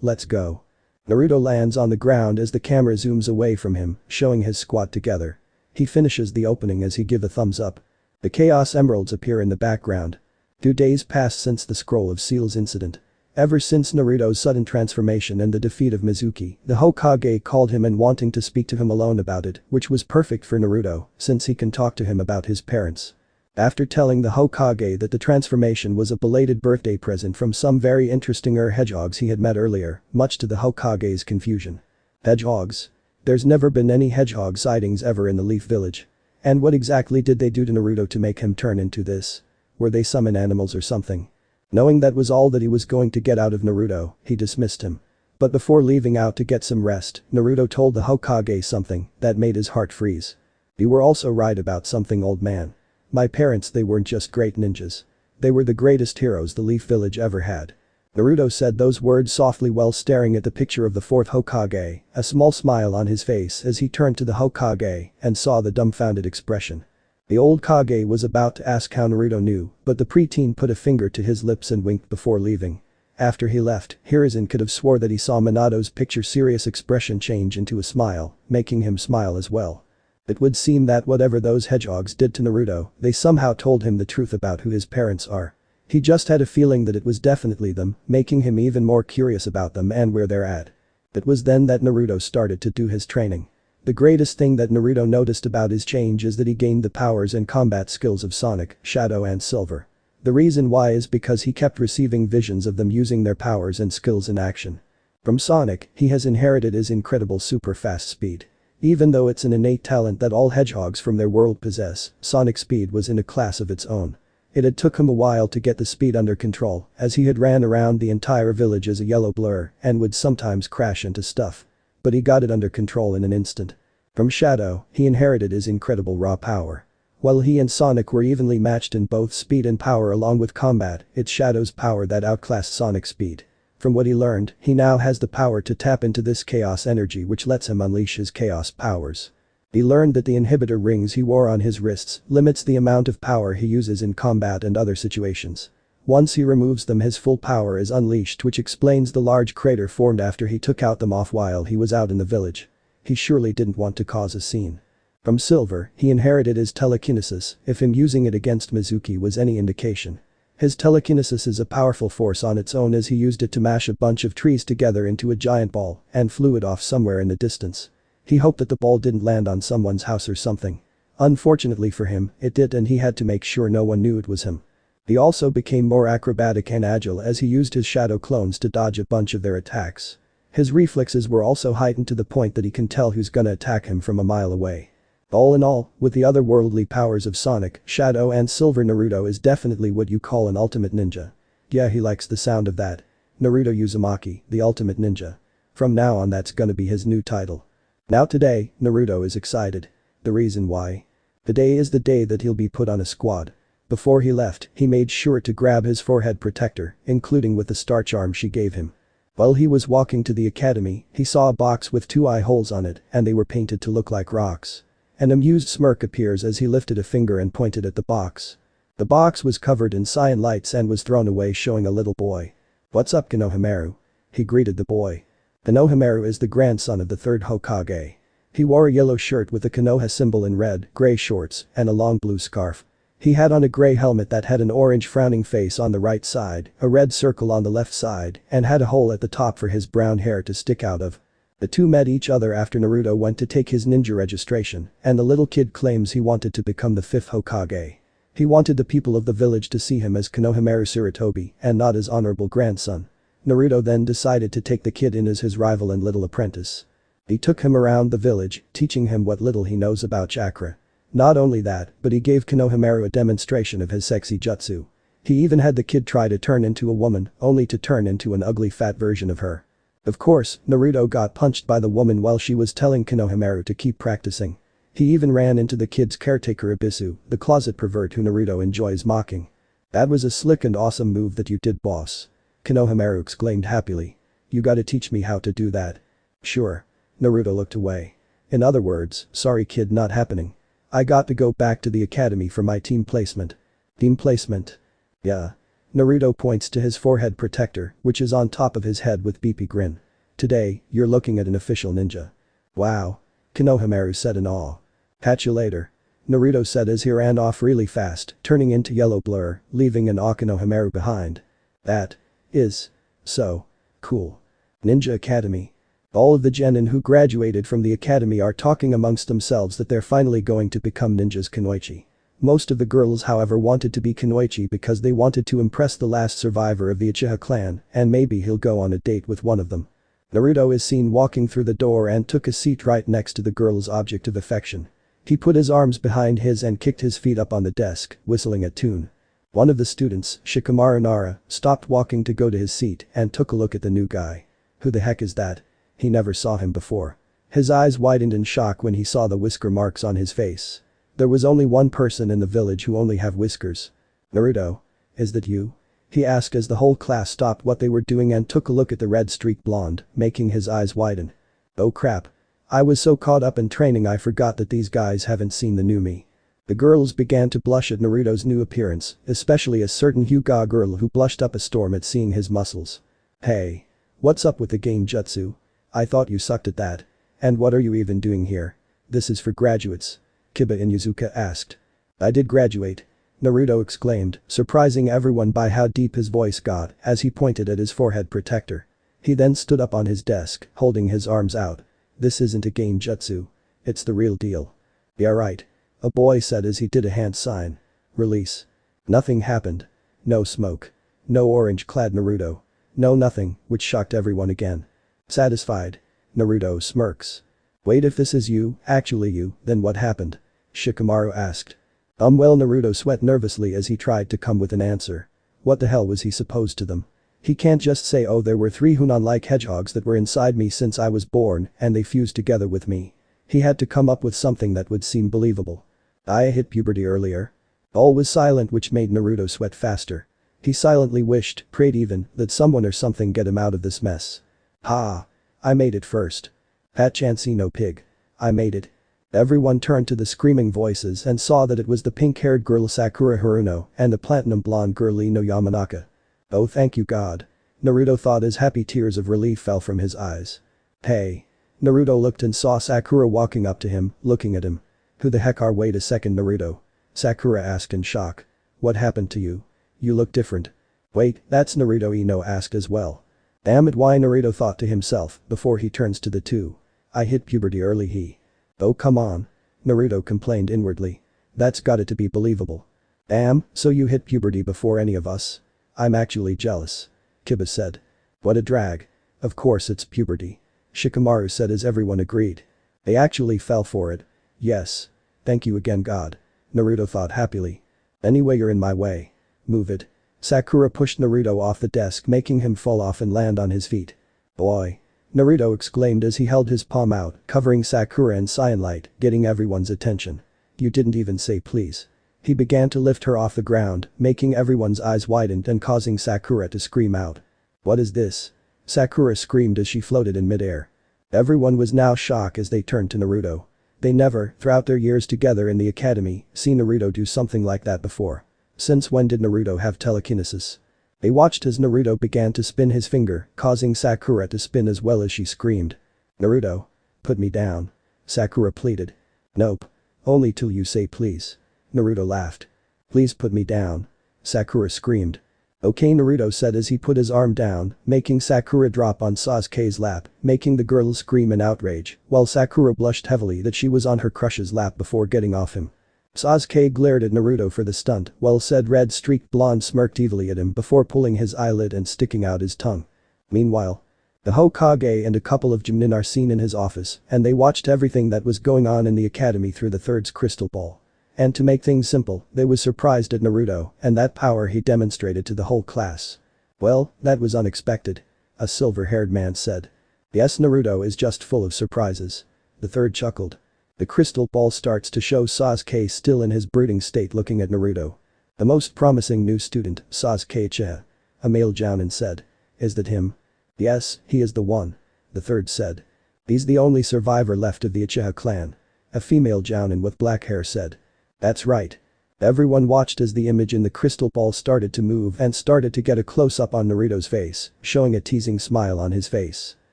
let's go. Naruto lands on the ground as the camera zooms away from him, showing his squad together. He finishes the opening as he gives a thumbs up. The Chaos Emeralds appear in the background. 2 days pass since the Scroll of Seals incident. Ever since Naruto's sudden transformation and the defeat of Mizuki, the Hokage called him and wanting to speak to him alone about it, which was perfect for Naruto, since he can talk to him about his parents. After telling the Hokage that the transformation was a belated birthday present from some very interesting hedgehogs he had met earlier, much to the Hokage's confusion. Hedgehogs? There's never been any hedgehog sightings ever in the Leaf Village. And what exactly did they do to Naruto to make him turn into this? Were they summon animals or something? Knowing that was all that he was going to get out of Naruto, he dismissed him. But before leaving out to get some rest, Naruto told the Hokage something that made his heart freeze. You were also right about something, old man. My parents, they weren't just great ninjas. They were the greatest heroes the Leaf Village ever had. Naruto said those words softly while staring at the picture of the fourth Hokage, a small smile on his face as he turned to the Hokage and saw the dumbfounded expression. The old Kage was about to ask how Naruto knew, but the preteen put a finger to his lips and winked before leaving. After he left, Hiruzen could have swore that he saw Minato's picture serious expression change into a smile, making him smile as well. It would seem that whatever those hedgehogs did to Naruto, they somehow told him the truth about who his parents are. He just had a feeling that it was definitely them, making him even more curious about them and where they're at. It was then that Naruto started to do his training. The greatest thing that Naruto noticed about his change is that he gained the powers and combat skills of Sonic, Shadow and Silver. The reason why is because he kept receiving visions of them using their powers and skills in action. From Sonic, he has inherited his incredible super fast speed. Even though it's an innate talent that all hedgehogs from their world possess, Sonic's speed was in a class of its own. It had took him a while to get the speed under control, as he had ran around the entire village as a yellow blur and would sometimes crash into stuff. But he got it under control in an instant. From Shadow, he inherited his incredible raw power. While he and Sonic were evenly matched in both speed and power along with combat, it's Shadow's power that outclassed Sonic's speed. From what he learned, he now has the power to tap into this chaos energy which lets him unleash his chaos powers. He learned that the inhibitor rings he wore on his wrists limits the amount of power he uses in combat and other situations. Once he removes them, his full power is unleashed, which explains the large crater formed after he took them off while he was out in the village. He surely didn't want to cause a scene. From Silver, he inherited his telekinesis, if him using it against Mizuki was any indication. His telekinesis is a powerful force on its own as he used it to mash a bunch of trees together into a giant ball and flew it off somewhere in the distance. He hoped that the ball didn't land on someone's house or something. Unfortunately for him, it did, and he had to make sure no one knew it was him. He also became more acrobatic and agile as he used his shadow clones to dodge a bunch of their attacks. His reflexes were also heightened to the point that he can tell who's gonna attack him from a mile away. All in all, with the otherworldly powers of Sonic, Shadow and Silver, Naruto is definitely what you call an ultimate ninja. Yeah, he likes the sound of that. Naruto Uzumaki, the ultimate ninja. From now on that's gonna be his new title. Now today, Naruto is excited. The reason why? Today is the day that he'll be put on a squad. Before he left, he made sure to grab his forehead protector, including with the starch arm she gave him. While he was walking to the academy, he saw a box with 2 eye holes on it and they were painted to look like rocks. An amused smirk appears as he lifted a finger and pointed at the box. The box was covered in cyan lights and was thrown away showing a little boy. "What's up, Konohamaru?" he greeted the boy. Konohamaru is the grandson of the 3rd Hokage. He wore a yellow shirt with the Konoha symbol in red, gray shorts, and a long blue scarf. He had on a gray helmet that had an orange frowning face on the right side, a red circle on the left side, and had a hole at the top for his brown hair to stick out of. The two met each other after Naruto went to take his ninja registration, and the little kid claims he wanted to become the 5th Hokage. He wanted the people of the village to see him as Konohamaru Sarutobi and not his honorable grandson. Naruto then decided to take the kid in as his rival and little apprentice. He took him around the village, teaching him what little he knows about chakra. Not only that, but he gave Konohamaru a demonstration of his sexy jutsu. He even had the kid try to turn into a woman, only to turn into an ugly fat version of her. Of course, Naruto got punched by the woman while she was telling Konohamaru to keep practicing. He even ran into the kid's caretaker Ibisu, the closet pervert who Naruto enjoys mocking. "That was a slick and awesome move that you did, boss," Konohamaru exclaimed happily. "You gotta teach me how to do that." "Sure." Naruto looked away. "In other words, sorry kid, not happening. I got to go back to the academy for my team placement." "Team placement?" "Yeah." Naruto points to his forehead protector, which is on top of his head with beepy grin. "Today, you're looking at an official ninja." "Wow." Konohamaru said in awe. "Catch you later," Naruto said as he ran off really fast, turning into yellow blur, leaving an Konohamaru behind. That is so cool. Ninja Academy. All of the genin who graduated from the academy are talking amongst themselves that they're finally going to become ninjas kunoichi. Most of the girls however wanted to be kunoichi because they wanted to impress the last survivor of the Uchiha clan and maybe he'll go on a date with one of them. Naruto is seen walking through the door and took a seat right next to the girl's object of affection. He put his arms behind his and kicked his feet up on the desk, whistling a tune. One of the students, Shikamaru Nara, stopped walking to go to his seat and took a look at the new guy. Who the heck is that? He never saw him before. His eyes widened in shock when he saw the whisker marks on his face. There was only one person in the village who only have whiskers. "Naruto? Is that you?" he asked as the whole class stopped what they were doing and took a look at the red-streaked blonde, making his eyes widen. "Oh crap. I was so caught up in training I forgot that these guys haven't seen the new me." The girls began to blush at Naruto's new appearance, especially a certain Hyuga girl who blushed up a storm at seeing his muscles. "Hey. What's up with the game jutsu? I thought you sucked at that. And what are you even doing here? This is for graduates," Kiba Inuzuka asked. "I did graduate," Naruto exclaimed, surprising everyone by how deep his voice got as he pointed at his forehead protector. He then stood up on his desk, holding his arms out. "This isn't a game jutsu. It's the real deal." "Yeah right," a boy said as he did a hand sign. "Release." Nothing happened. No smoke. No orange-clad Naruto. No nothing, which shocked everyone again. Satisfied? Naruto smirks. "Wait, if this is you, actually you, then what happened?" Shikamaru asked. Well, Naruto sweat nervously as he tried to come with an answer. What the hell was he supposed to them? He can't just say, "Oh, there were 3 Hunan-like hedgehogs that were inside me since I was born and they fused together with me." He had to come up with something that would seem believable. "I hit puberty earlier." All was silent, which made Naruto sweat faster. He silently wished, prayed even, that someone or something get him out of this mess. "Ha! I made it first. Pat Chansey no pig. I made it." Everyone turned to the screaming voices and saw that it was the pink-haired girl Sakura Haruno and the platinum-blonde girl Ino Yamanaka. "Oh, thank you God." Naruto thought as happy tears of relief fell from his eyes. "Hey." Naruto looked and saw Sakura walking up to him, looking at him. "Who the heck are wait a second Naruto?" Sakura asked in shock. "What happened to you? You look different." "Wait, that's Naruto," Ino asked as well. "Damn it, why?" Naruto thought to himself before he turns to the two. "I hit puberty early he." "Oh come on." Naruto complained inwardly. "That's gotta to be believable." "Damn, so you hit puberty before any of us? I'm actually jealous." Kiba said. "What a drag. Of course it's puberty." Shikamaru said as everyone agreed. "They actually fell for it." "Yes. Thank you again God." Naruto thought happily. "Anyway, you're in my way. Move it." Sakura pushed Naruto off the desk, making him fall off and land on his feet. "Boy." Naruto exclaimed as he held his palm out, covering Sakura in cyan light, getting everyone's attention. "You didn't even say please." He began to lift her off the ground, making everyone's eyes widen and causing Sakura to scream out. "What is this?" Sakura screamed as she floated in midair. Everyone was now shocked as they turned to Naruto. They never, throughout their years together in the academy, seen Naruto do something like that before. Since when did Naruto have telekinesis? They watched as Naruto began to spin his finger, causing Sakura to spin as well as she screamed. "Naruto. Put me down." Sakura pleaded. "Nope. Only till you say please." Naruto laughed. "Please put me down." Sakura screamed. "Okay," Naruto said as he put his arm down, making Sakura drop on Sasuke's lap, making the girl scream in outrage, while Sakura blushed heavily that she was on her crush's lap before getting off him. Sasuke glared at Naruto for the stunt, while said red-streaked blonde smirked evilly at him before pulling his eyelid and sticking out his tongue. Meanwhile, the Hokage and a couple of Jonin are seen in his office, and they watched everything that was going on in the academy through the third's crystal ball. And to make things simple, they was surprised at Naruto and that power he demonstrated to the whole class. "Well, that was unexpected," a silver-haired man said. "Yes, Naruto is just full of surprises." The third chuckled. The crystal ball starts to show Sasuke still in his brooding state looking at Naruto. "The most promising new student, SasukeTH," a male Jounin said. "Is that him?" "Yes, he is the one," the third said. "He's the only survivor left of the Uchiha clan," a female Jounin with black hair said. "That's right." Everyone watched as the image in the crystal ball started to move and started to get a close-up on Naruto's face, showing a teasing smile on his face.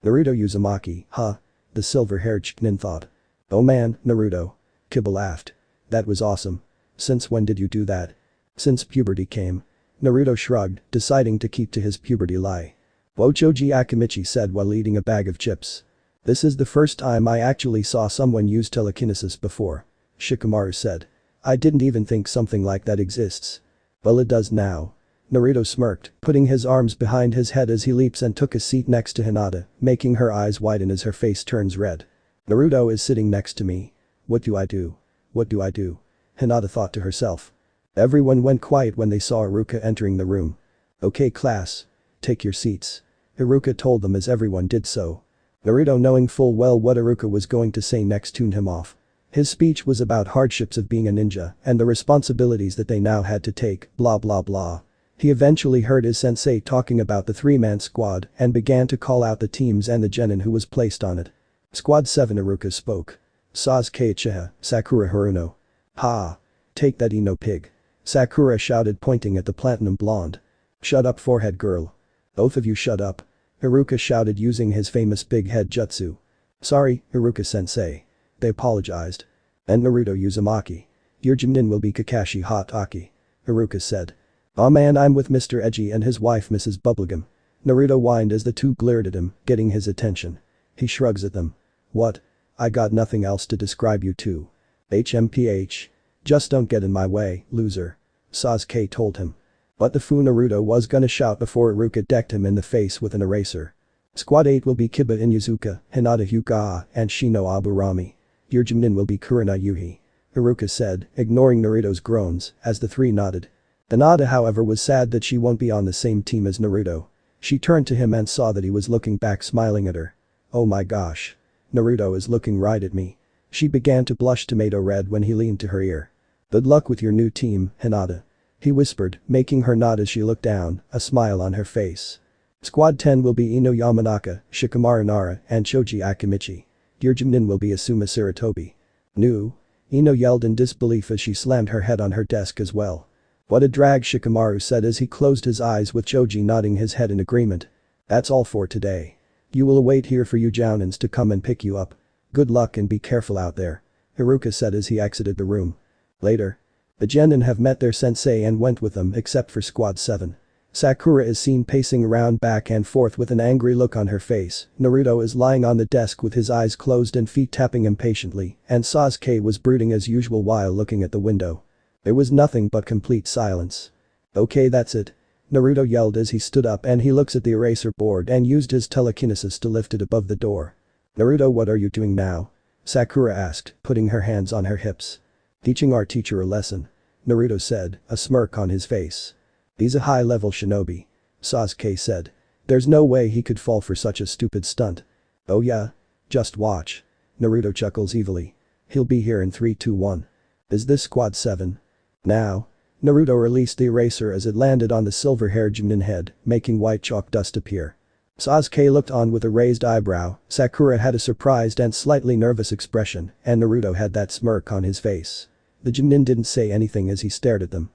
"Naruto Uzumaki, huh?" the silver-haired Chunin thought. "Oh man, Naruto." Kiba laughed. "That was awesome. Since when did you do that?" "Since puberty came." Naruto shrugged, deciding to keep to his puberty lie. Choji Akimichi said while eating a bag of chips. "This is the first time I actually saw someone use telekinesis before," Shikamaru said. "I didn't even think something like that exists." "Well, it does now." Naruto smirked, putting his arms behind his head as he leaps and took a seat next to Hinata, making her eyes widen as her face turns red. "Naruto is sitting next to me. What do I do? What do I do?" Hinata thought to herself. Everyone went quiet when they saw Iruka entering the room. "Okay class. Take your seats." Iruka told them as everyone did so. Naruto, knowing full well what Iruka was going to say next, tuned him off. His speech was about hardships of being a ninja and the responsibilities that they now had to take, blah blah blah. He eventually heard his sensei talking about the three-man squad and began to call out the teams and the genin who was placed on it. Squad 7, Iruka spoke. "SasukeTH, Sakura Haruno." "Ha! Take that, Ino pig." Sakura shouted, pointing at the platinum blonde. "Shut up, forehead girl. Both of you shut up." Iruka shouted using his famous big head jutsu. "Sorry, Iruka-sensei." They apologized. "And Naruto Uzumaki. Your Jonin will be Kakashi Hatake," Iruka said. "Aw man, I'm with Mr. Edgy and his wife Mrs. Bubblegum." Naruto whined as the two glared at him, getting his attention. He shrugs at them. "What? I got nothing else to describe you to. HMPH. Just don't get in my way, loser," Sasuke told him. But the fool Naruto was gonna shout before Iruka decked him in the face with an eraser. "Squad 8 will be Kiba Inuzuka, Hinata Hyuga, and Shino Aburami. Your Jonin will be Kurina Yuhi," Iruka said, ignoring Naruto's groans, as the three nodded. Hinata, however, was sad that she won't be on the same team as Naruto. She turned to him and saw that he was looking back, smiling at her. "Oh my gosh. Naruto is looking right at me." She began to blush tomato red when he leaned to her ear. "Good luck with your new team, Hinata," he whispered, making her nod as she looked down, a smile on her face. "Squad 10 will be Ino Yamanaka, Shikamaru Nara, and Choji Akimichi. Your Jonin will be Asuma Sarutobi." "No?" Ino yelled in disbelief as she slammed her head on her desk as well. "What a drag," Shikamaru said as he closed his eyes, with Choji nodding his head in agreement. "That's all for today. You will await here for you Jounins to come and pick you up. Good luck and be careful out there," Iruka said as he exited the room. Later. The genin have met their sensei and went with them except for Squad 7. Sakura is seen pacing around back and forth with an angry look on her face. Naruto is lying on the desk with his eyes closed and feet tapping impatiently, and Sasuke was brooding as usual while looking at the window. There was nothing but complete silence. "Okay, that's it," Naruto yelled as he stood up and he looks at the eraser board and used his telekinesis to lift it above the door. "Naruto, what are you doing now?" Sakura asked, putting her hands on her hips. "Teaching our teacher a lesson," Naruto said, a smirk on his face. "He's a high-level shinobi," Sasuke said. "There's no way he could fall for such a stupid stunt." "Oh yeah? Just watch." Naruto chuckles evilly. "He'll be here in 3, 2, 1. Is this Squad 7? Now. Naruto released the eraser as it landed on the silver-haired Junin head, making white chalk dust appear. Sasuke looked on with a raised eyebrow, Sakura had a surprised and slightly nervous expression, and Naruto had that smirk on his face. The Junin didn't say anything as he stared at them.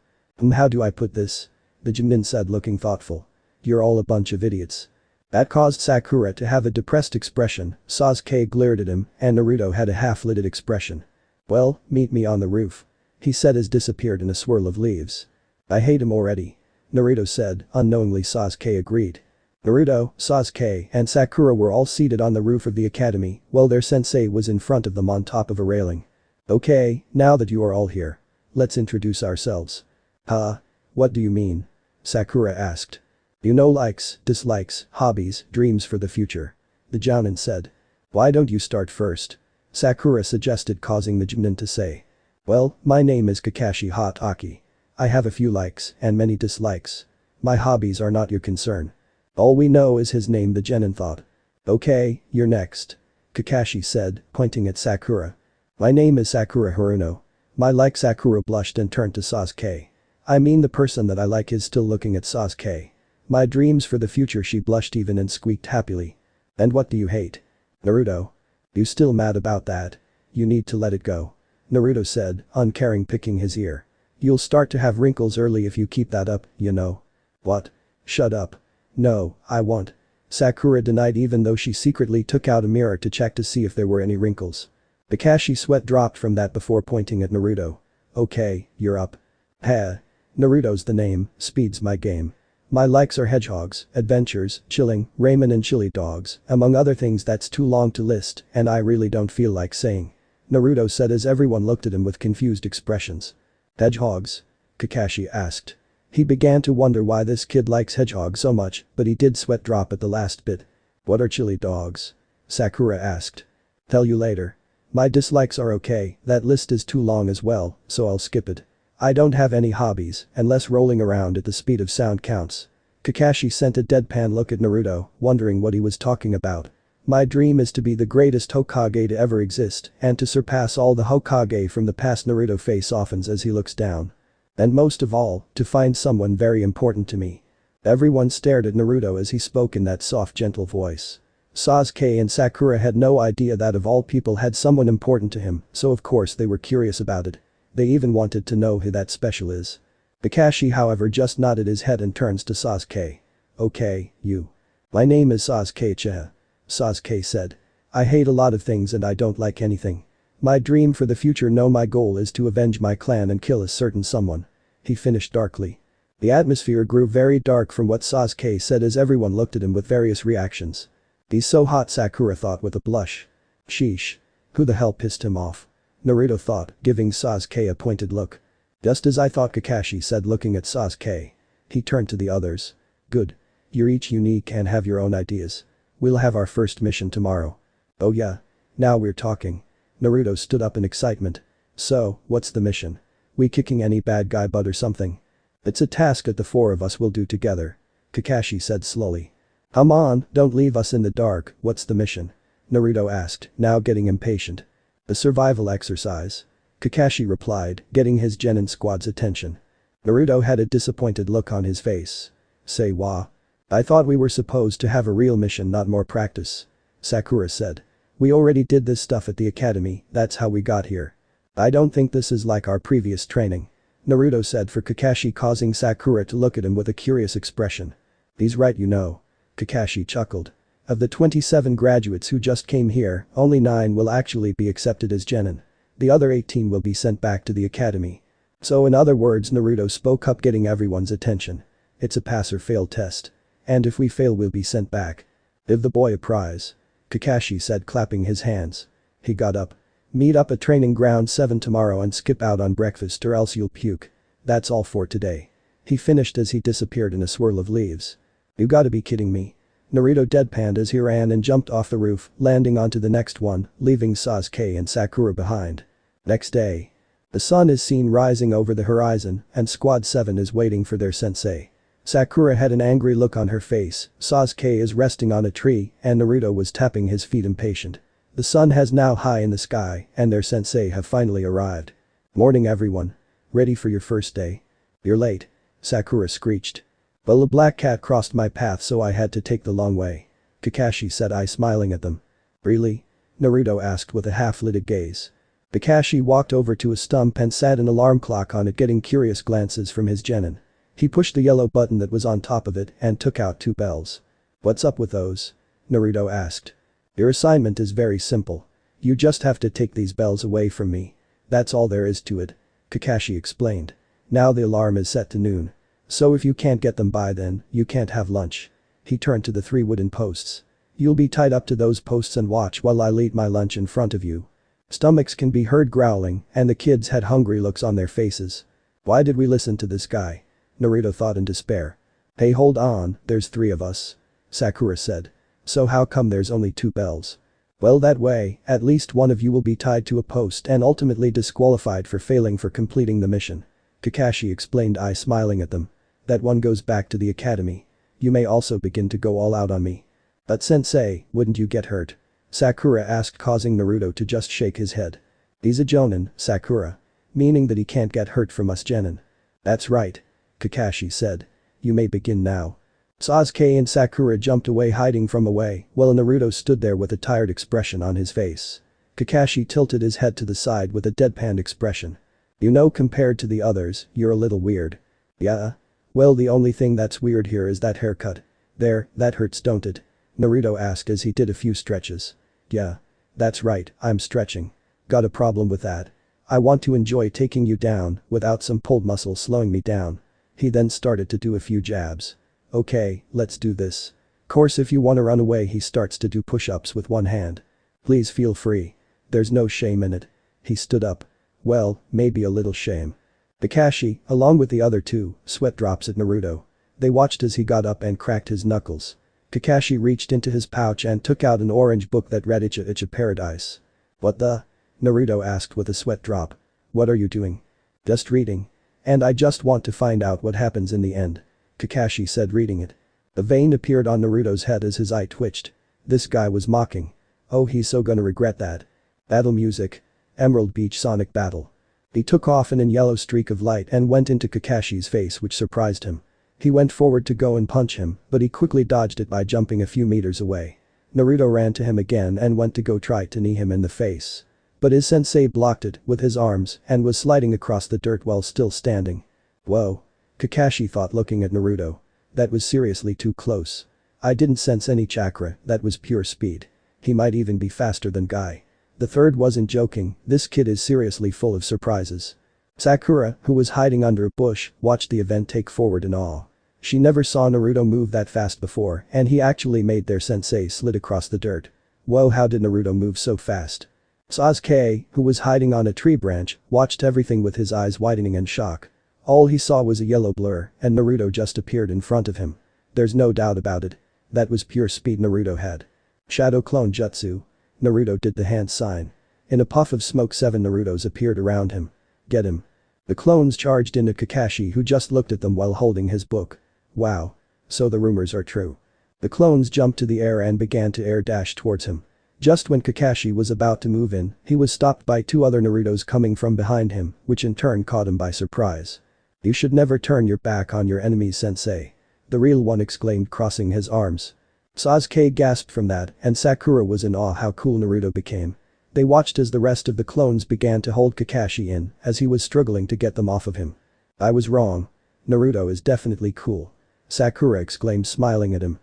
How do I put this? The Junin said looking thoughtful. You're all a bunch of idiots. That caused Sakura to have a depressed expression, Sasuke glared at him, and Naruto had a half-lidded expression. Well, meet me on the roof. He said as disappeared in a swirl of leaves. I hate him already. Naruto said, unknowingly Sasuke agreed. Naruto, Sasuke, and Sakura were all seated on the roof of the academy, while their sensei was in front of them on top of a railing. Okay, now that you are all here. Let's introduce ourselves. Huh? What do you mean? Sakura asked. You know likes, dislikes, hobbies, dreams for the future. The Jounin said. Why don't you start first? Sakura suggested, causing the Jounin to say. Well, my name is Kakashi Hatake. I have a few likes and many dislikes. My hobbies are not your concern. All we know is his name, the Genin thought. Okay, you're next. Kakashi said, pointing at Sakura. My name is Sakura Haruno. My like Sakura blushed and turned to Sasuke. I mean the person that I like is still looking at Sasuke. My dreams for the future, she blushed even and squeaked happily. And what do you hate? Naruto. You still mad about that? You need to let it go. Naruto said, uncaring, picking his ear. You'll start to have wrinkles early if you keep that up, you know. What? Shut up. No, I won't. Sakura denied even though she secretly took out a mirror to check to see if there were any wrinkles. Kakashi sweat dropped from that before pointing at Naruto. Okay, you're up. Heh. Naruto's the name, speed's my game. My likes are hedgehogs, adventures, chilling, ramen and chili dogs, among other things that's too long to list and I really don't feel like saying. Naruto said as everyone looked at him with confused expressions. Hedgehogs? Kakashi asked. He began to wonder why this kid likes hedgehogs so much, but he did sweat drop at the last bit. What are chili dogs? Sakura asked. Tell you later. My dislikes are okay, that list is too long as well, so I'll skip it. I don't have any hobbies, unless rolling around at the speed of sound counts. Kakashi sent a deadpan look at Naruto, wondering what he was talking about. My dream is to be the greatest Hokage to ever exist and to surpass all the Hokage from the past. Naruto face softens as he looks down. And most of all, to find someone very important to me. Everyone stared at Naruto as he spoke in that soft, gentle voice. Sasuke and Sakura had no idea that of all people had someone important to him, so of course they were curious about it. They even wanted to know who that special is. Kakashi however just nodded his head and turns to Sasuke. Okay, you. My name is SasukeTH. Sasuke said. I hate a lot of things and I don't like anything. My dream for the future, no, my goal is to avenge my clan and kill a certain someone. He finished darkly. The atmosphere grew very dark from what Sasuke said as everyone looked at him with various reactions. He's so hot, Sakura thought with a blush. Sheesh. Who the hell pissed him off? Naruto thought, giving Sasuke a pointed look. Just as I thought, Kakashi said looking at Sasuke. He turned to the others. Good. You're each unique and have your own ideas. We'll have our first mission tomorrow. Oh yeah. Now we're talking. Naruto stood up in excitement. So, what's the mission? We kicking any bad guy butt or something? It's a task that the four of us will do together. Kakashi said slowly. Come on, don't leave us in the dark, what's the mission? Naruto asked, now getting impatient. A survival exercise. Kakashi replied, getting his Genin squad's attention. Naruto had a disappointed look on his face. Say what? I thought we were supposed to have a real mission, not more practice. Sakura said. We already did this stuff at the academy, that's how we got here. I don't think this is like our previous training. Naruto said for Kakashi, causing Sakura to look at him with a curious expression. He's right, you know. Kakashi chuckled. Of the 27 graduates who just came here, only 9 will actually be accepted as Genin. The other 18 will be sent back to the academy. So in other words, Naruto spoke up, getting everyone's attention. It's a pass or fail test. And if we fail, we'll be sent back. Give the boy a prize. Kakashi said, clapping his hands. He got up. Meet up at training ground 7 tomorrow and skip out on breakfast or else you'll puke. That's all for today. He finished as he disappeared in a swirl of leaves. You gotta be kidding me. Naruto deadpanned as he ran and jumped off the roof, landing onto the next one, leaving Sasuke and Sakura behind. Next day. The sun is seen rising over the horizon and Squad 7 is waiting for their sensei. Sakura had an angry look on her face, Sasuke is resting on a tree and Naruto was tapping his feet impatient. The sun has now high in the sky and their sensei have finally arrived. Morning everyone. Ready for your first day? You're late. Sakura screeched. Well, a black cat crossed my path so I had to take the long way. Kakashi said, I smiling at them. Really? Naruto asked with a half-lit gaze. Kakashi walked over to a stump and sat an alarm clock on it, getting curious glances from his genin. He pushed the yellow button that was on top of it and took out 2 bells. What's up with those? Naruto asked. Your assignment is very simple. You just have to take these bells away from me. That's all there is to it. Kakashi explained. Now the alarm is set to noon. So if you can't get them by then, you can't have lunch. He turned to the 3 wooden posts. You'll be tied up to those posts and watch while I'll eat my lunch in front of you. Stomachs can be heard growling and the kids had hungry looks on their faces. Why did we listen to this guy? Naruto thought in despair. Hey, hold on, there's 3 of us. Sakura said. So how come there's only 2 bells? Well, that way, at least one of you will be tied to a post and ultimately disqualified for failing for completing the mission. Kakashi explained, I smiling at them. That one goes back to the academy. You may also begin to go all out on me. But sensei, wouldn't you get hurt? Sakura asked, causing Naruto to just shake his head. He's a jonin, Sakura. Meaning that he can't get hurt from us genin. That's right. Kakashi said. You may begin now. Sasuke and Sakura jumped away, hiding from away, while Naruto stood there with a tired expression on his face. Kakashi tilted his head to the side with a deadpan expression. You know, compared to the others, you're a little weird. Yeah? Well, the only thing that's weird here is that haircut. There, that hurts, don't it? Naruto asked as he did a few stretches. Yeah. That's right, I'm stretching. Got a problem with that? I want to enjoy taking you down without some pulled muscle slowing me down. He then started to do a few jabs. Okay, let's do this. Course, if you wanna run away, he starts to do push-ups with one hand. Please feel free. There's no shame in it. He stood up. Well, maybe a little shame. Kakashi, along with the other 2, sweat drops at Naruto. They watched as he got up and cracked his knuckles. Kakashi reached into his pouch and took out an orange book that read Uchiha Paradise. What the? Naruto asked with a sweat drop. What are you doing? Just reading. And I just want to find out what happens in the end. Kakashi said, reading it. A vein appeared on Naruto's head as his eye twitched. This guy was mocking. Oh, he's so gonna regret that. Battle music. Emerald Beach Sonic Battle. He took off in a yellow streak of light and went into Kakashi's face, which surprised him. He went forward to go and punch him, but he quickly dodged it by jumping a few meters away. Naruto ran to him again and went to go try to knee him in the face. But his sensei blocked it with his arms and was sliding across the dirt while still standing. Whoa. Kakashi thought, looking at Naruto. That was seriously too close. I didn't sense any chakra, that was pure speed. He might even be faster than Guy. The third wasn't joking, this kid is seriously full of surprises. Sakura, who was hiding under a bush, watched the event take forward in awe. She never saw Naruto move that fast before, and he actually made their sensei slid across the dirt. Whoa, how did Naruto move so fast? Sasuke, who was hiding on a tree branch, watched everything with his eyes widening in shock. All he saw was a yellow blur, and Naruto just appeared in front of him. There's no doubt about it. That was pure speed Naruto had. Shadow Clone Jutsu. Naruto did the hand sign. In a puff of smoke, 7 Narutos appeared around him. Get him. The clones charged into Kakashi, who just looked at them while holding his book. Wow. So the rumors are true. The clones jumped to the air and began to air dash towards him. Just when Kakashi was about to move in, he was stopped by 2 other Narutos coming from behind him, which in turn caught him by surprise. You should never turn your back on your enemies, sensei. The real one exclaimed, crossing his arms. Sasuke gasped from that, and Sakura was in awe how cool Naruto became. They watched as the rest of the clones began to hold Kakashi in, as he was struggling to get them off of him. I was wrong. Naruto is definitely cool. Sakura exclaimed, smiling at him.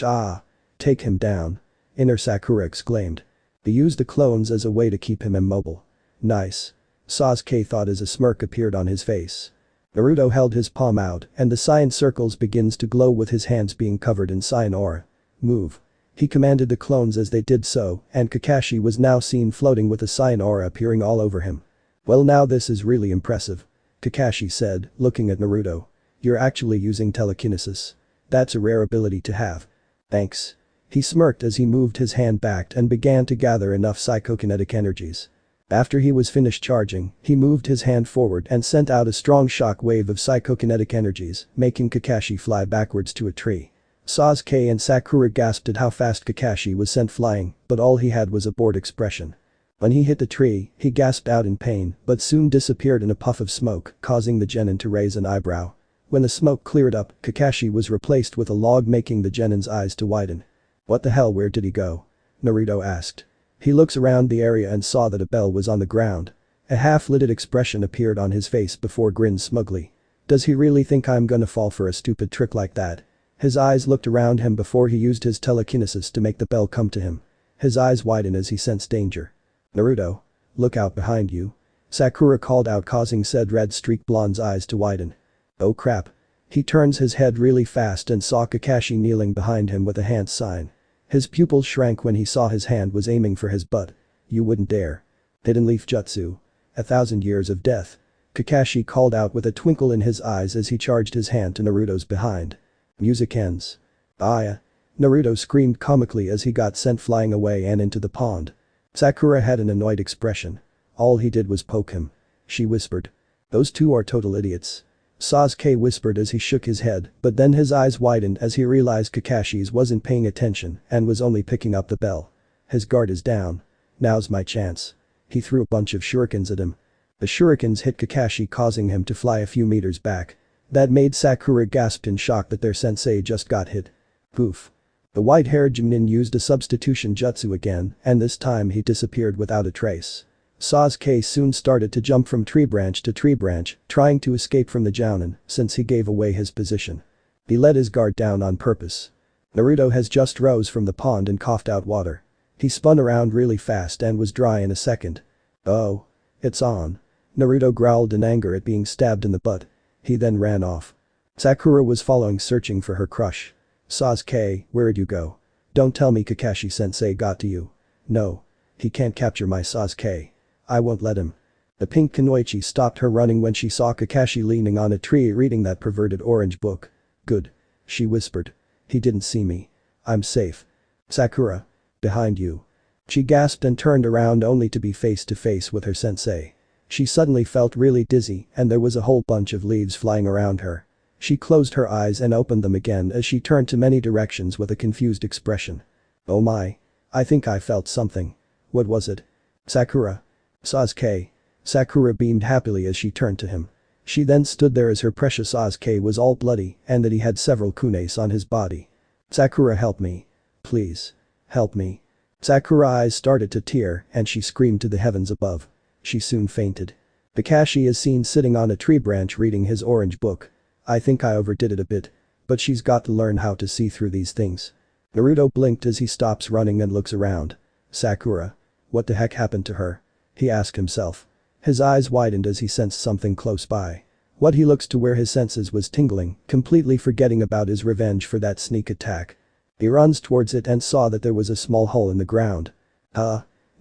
Ah. Take him down. Inner Sakura exclaimed. They used the clones as a way to keep him immobile. Nice. Sasuke thought as a smirk appeared on his face. Naruto held his palm out and the cyan circles begins to glow with his hands being covered in cyan aura. Move. He commanded the clones as they did so, and Kakashi was now seen floating with a cyan aura appearing all over him. Well, now this is really impressive. Kakashi said, looking at Naruto. You're actually using telekinesis. That's a rare ability to have. Thanks. He smirked as he moved his hand back and began to gather enough psychokinetic energies. After he was finished charging, he moved his hand forward and sent out a strong shock wave of psychokinetic energies, making Kakashi fly backwards to a tree. Sasuke and Sakura gasped at how fast Kakashi was sent flying, but all he had was a bored expression. When he hit the tree, he gasped out in pain, but soon disappeared in a puff of smoke, causing the genin to raise an eyebrow. When the smoke cleared up, Kakashi was replaced with a log, making the genin's eyes to widen. "What the hell, where did he go?" Naruto asked. He looks around the area and saw that a bell was on the ground. A half-lidded expression appeared on his face before grinned smugly. "Does he really think I'm gonna fall for a stupid trick like that?" His eyes looked around him before he used his telekinesis to make the bell come to him. His eyes widened as he sensed danger. "Naruto. Look out behind you." Sakura called out, causing said red-streaked blonde's eyes to widen. "Oh crap." He turns his head really fast and saw Kakashi kneeling behind him with a hand sign. His pupils shrank when he saw his hand was aiming for his butt. "You wouldn't dare." "Hidden leaf jutsu. 1,000 years of death." Kakashi called out with a twinkle in his eyes as he charged his hand to Naruto's behind. Music ends. "Aya." Naruto screamed comically as he got sent flying away and into the pond. Sakura had an annoyed expression. "All he did was poke him," she whispered. "Those two are total idiots." Sasuke whispered as he shook his head, but then his eyes widened as he realized Kakashi's wasn't paying attention and was only picking up the bell. His guard is down. "Now's my chance." He threw a bunch of shurikens at him. The shurikens hit Kakashi, causing him to fly a few meters back. That made Sakura gasp in shock that their sensei just got hit. Poof. The white-haired Jonin used a substitution jutsu again, and this time he disappeared without a trace. Sasuke soon started to jump from tree branch to tree branch, trying to escape from the Jounin since he gave away his position. He let his guard down on purpose. Naruto has just rose from the pond and coughed out water. He spun around really fast and was dry in a second. "Oh. It's on." Naruto growled in anger at being stabbed in the butt. He then ran off. Sakura was following, searching for her crush. "Sasuke, where'd you go? Don't tell me Kakashi-sensei got to you." "No. He can't capture my Sasuke. I won't let him." The pink kunoichi stopped her running when she saw Kakashi leaning on a tree reading that perverted orange book. "Good," she whispered. "He didn't see me. I'm safe." "Sakura. Behind you." She gasped and turned around only to be face to face with her sensei. She suddenly felt really dizzy and there was a whole bunch of leaves flying around her. She closed her eyes and opened them again as she turned to many directions with a confused expression. "Oh my. I think I felt something." "What was it?" "Sakura." "Sasuke." Sakura beamed happily as she turned to him. She then stood there as her precious Sasuke was all bloody and that he had several kunes on his body. "Sakura, help me. Please. Help me." Sakura's eyes started to tear and she screamed to the heavens above. She soon fainted. Kakashi is seen sitting on a tree branch reading his orange book. "I think I overdid it a bit. But she's got to learn how to see through these things." Naruto blinked as he stops running and looks around. "Sakura. What the heck happened to her?" he asked himself. His eyes widened as he sensed something close by. What he looks to where his senses was tingling, completely forgetting about his revenge for that sneak attack. He runs towards it and saw that there was a small hole in the ground.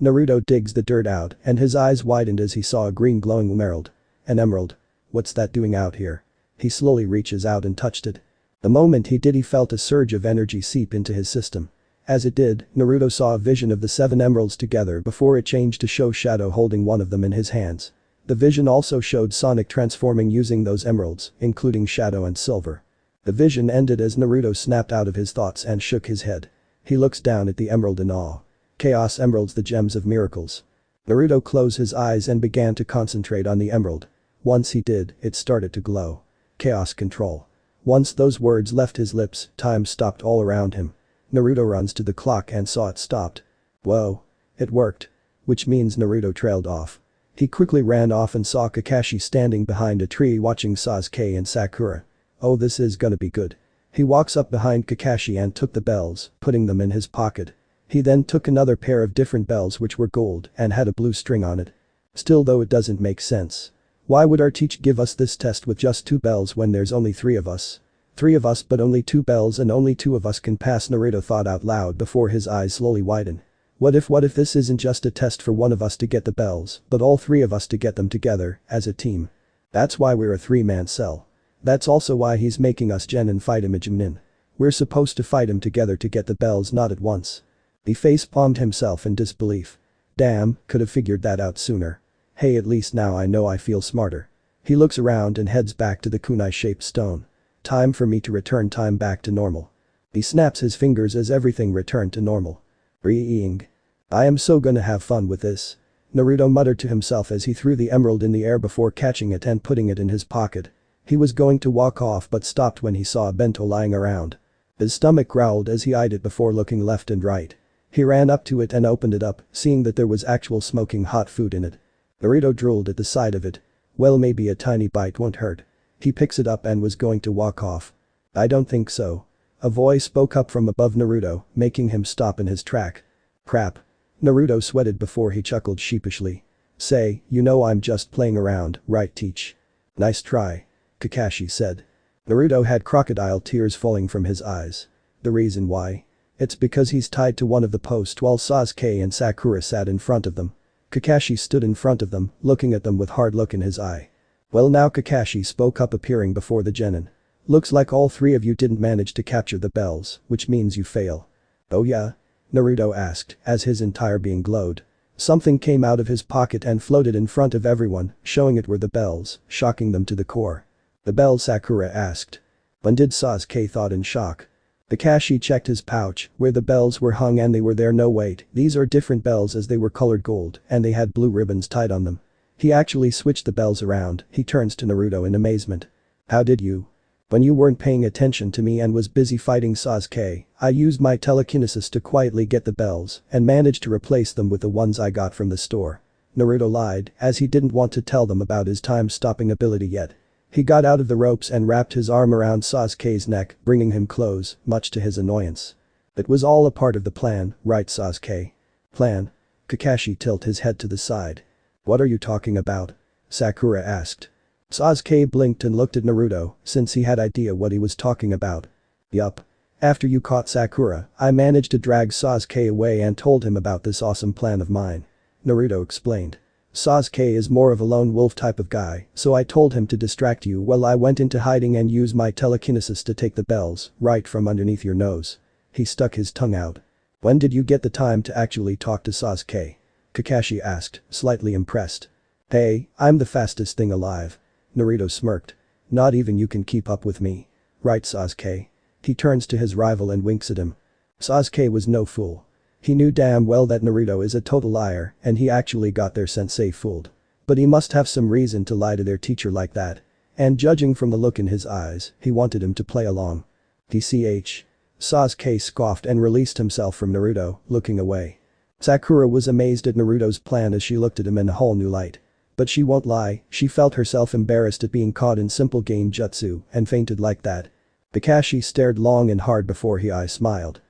Naruto digs the dirt out and his eyes widened as he saw a green glowing emerald. An emerald. What's that doing out here? He slowly reaches out and touched it. The moment he did, he felt a surge of energy seep into his system. As it did, Naruto saw a vision of the 7 emeralds together before it changed to show Shadow holding one of them in his hands. The vision also showed Sonic transforming using those emeralds, including Shadow and Silver. The vision ended as Naruto snapped out of his thoughts and shook his head. He looks down at the emerald in awe. Chaos emeralds, the gems of miracles. Naruto closed his eyes and began to concentrate on the emerald. Once he did, it started to glow. Chaos control. Once those words left his lips, time stopped all around him. Naruto runs to the clock and saw it stopped. Whoa. It worked. Which means Naruto trailed off. He quickly ran off and saw Kakashi standing behind a tree watching Sasuke and Sakura. Oh, this is gonna be good. He walks up behind Kakashi and took the bells, putting them in his pocket. He then took another pair of different bells which were gold and had a blue string on it. Still though, it doesn't make sense. Why would our teacher give us this test with just 2 bells when there's only 3 of us? 3 of us but only 2 bells and only 2 of us can pass, Naruto thought out loud before his eyes slowly widen. What if this isn't just a test for one of us to get the bells, but all 3 of us to get them together, as a team? That's why we're a 3-man cell. That's also why he's making us Genin fight him in. We're supposed to fight him together to get the bells, not at once. He face-palmed himself in disbelief. Damn, could have figured that out sooner. Hey, at least now I know I feel smarter. He looks around and heads back to the kunai-shaped stone. Time for me to return time back to normal. He snaps his fingers as everything returned to normal. Breeing. I am so gonna have fun with this. Naruto muttered to himself as he threw the emerald in the air before catching it and putting it in his pocket. He was going to walk off but stopped when he saw a bento lying around. His stomach growled as he eyed it before looking left and right. He ran up to it and opened it up, seeing that there was actual smoking hot food in it. Naruto drooled at the sight of it. Well, maybe a tiny bite won't hurt. He picks it up and was going to walk off. I don't think so. A voice spoke up from above Naruto, making him stop in his track. Crap. Naruto sweated before he chuckled sheepishly. Say, you know I'm just playing around, right Teach? Nice try. Kakashi said. Naruto had crocodile tears falling from his eyes. The reason why? It's because he's tied to one of the posts while Sasuke and Sakura sat in front of them. Kakashi stood in front of them, looking at them with hard look in his eye. Well now, Kakashi spoke up, appearing before the genin. Looks like all three of you didn't manage to capture the bells, which means you fail. Oh yeah? Naruto asked, as his entire being glowed. Something came out of his pocket and floated in front of everyone, showing it were the bells, shocking them to the core. The bells? Sakura asked. When did? Sasuke thought in shock. Kakashi checked his pouch, where the bells were hung, and they were there. No wait, these are different bells as they were colored gold and they had blue ribbons tied on them. He actually switched the bells around. He turns to Naruto in amazement. How did you? When you weren't paying attention to me and was busy fighting Sasuke, I used my telekinesis to quietly get the bells and managed to replace them with the ones I got from the store. Naruto lied, as he didn't want to tell them about his time-stopping ability yet. He got out of the ropes and wrapped his arm around Sasuke's neck, bringing him close, much to his annoyance. It was all a part of the plan, right Sasuke? Plan? Kakashi tilted his head to the side. What are you talking about? Sakura asked. Sasuke blinked and looked at Naruto, since he had idea what he was talking about. Yup. After you caught Sakura, I managed to drag Sasuke away and told him about this awesome plan of mine. Naruto explained. Sasuke is more of a lone wolf type of guy, so I told him to distract you while I went into hiding and used my telekinesis to take the bells right from underneath your nose. He stuck his tongue out. When did you get the time to actually talk to Sasuke? Kakashi asked, slightly impressed. Hey, I'm the fastest thing alive. Naruto smirked. Not even you can keep up with me. Right Sasuke? He turns to his rival and winks at him. Sasuke was no fool. He knew damn well that Naruto is a total liar and he actually got their sensei fooled. But he must have some reason to lie to their teacher like that. And judging from the look in his eyes, he wanted him to play along. DCH. Sasuke scoffed and released himself from Naruto, looking away. Sakura was amazed at Naruto's plan as she looked at him in a whole new light. But she won't lie, she felt herself embarrassed at being caught in simple game jutsu and fainted like that. Kakashi stared long and hard before he smiled.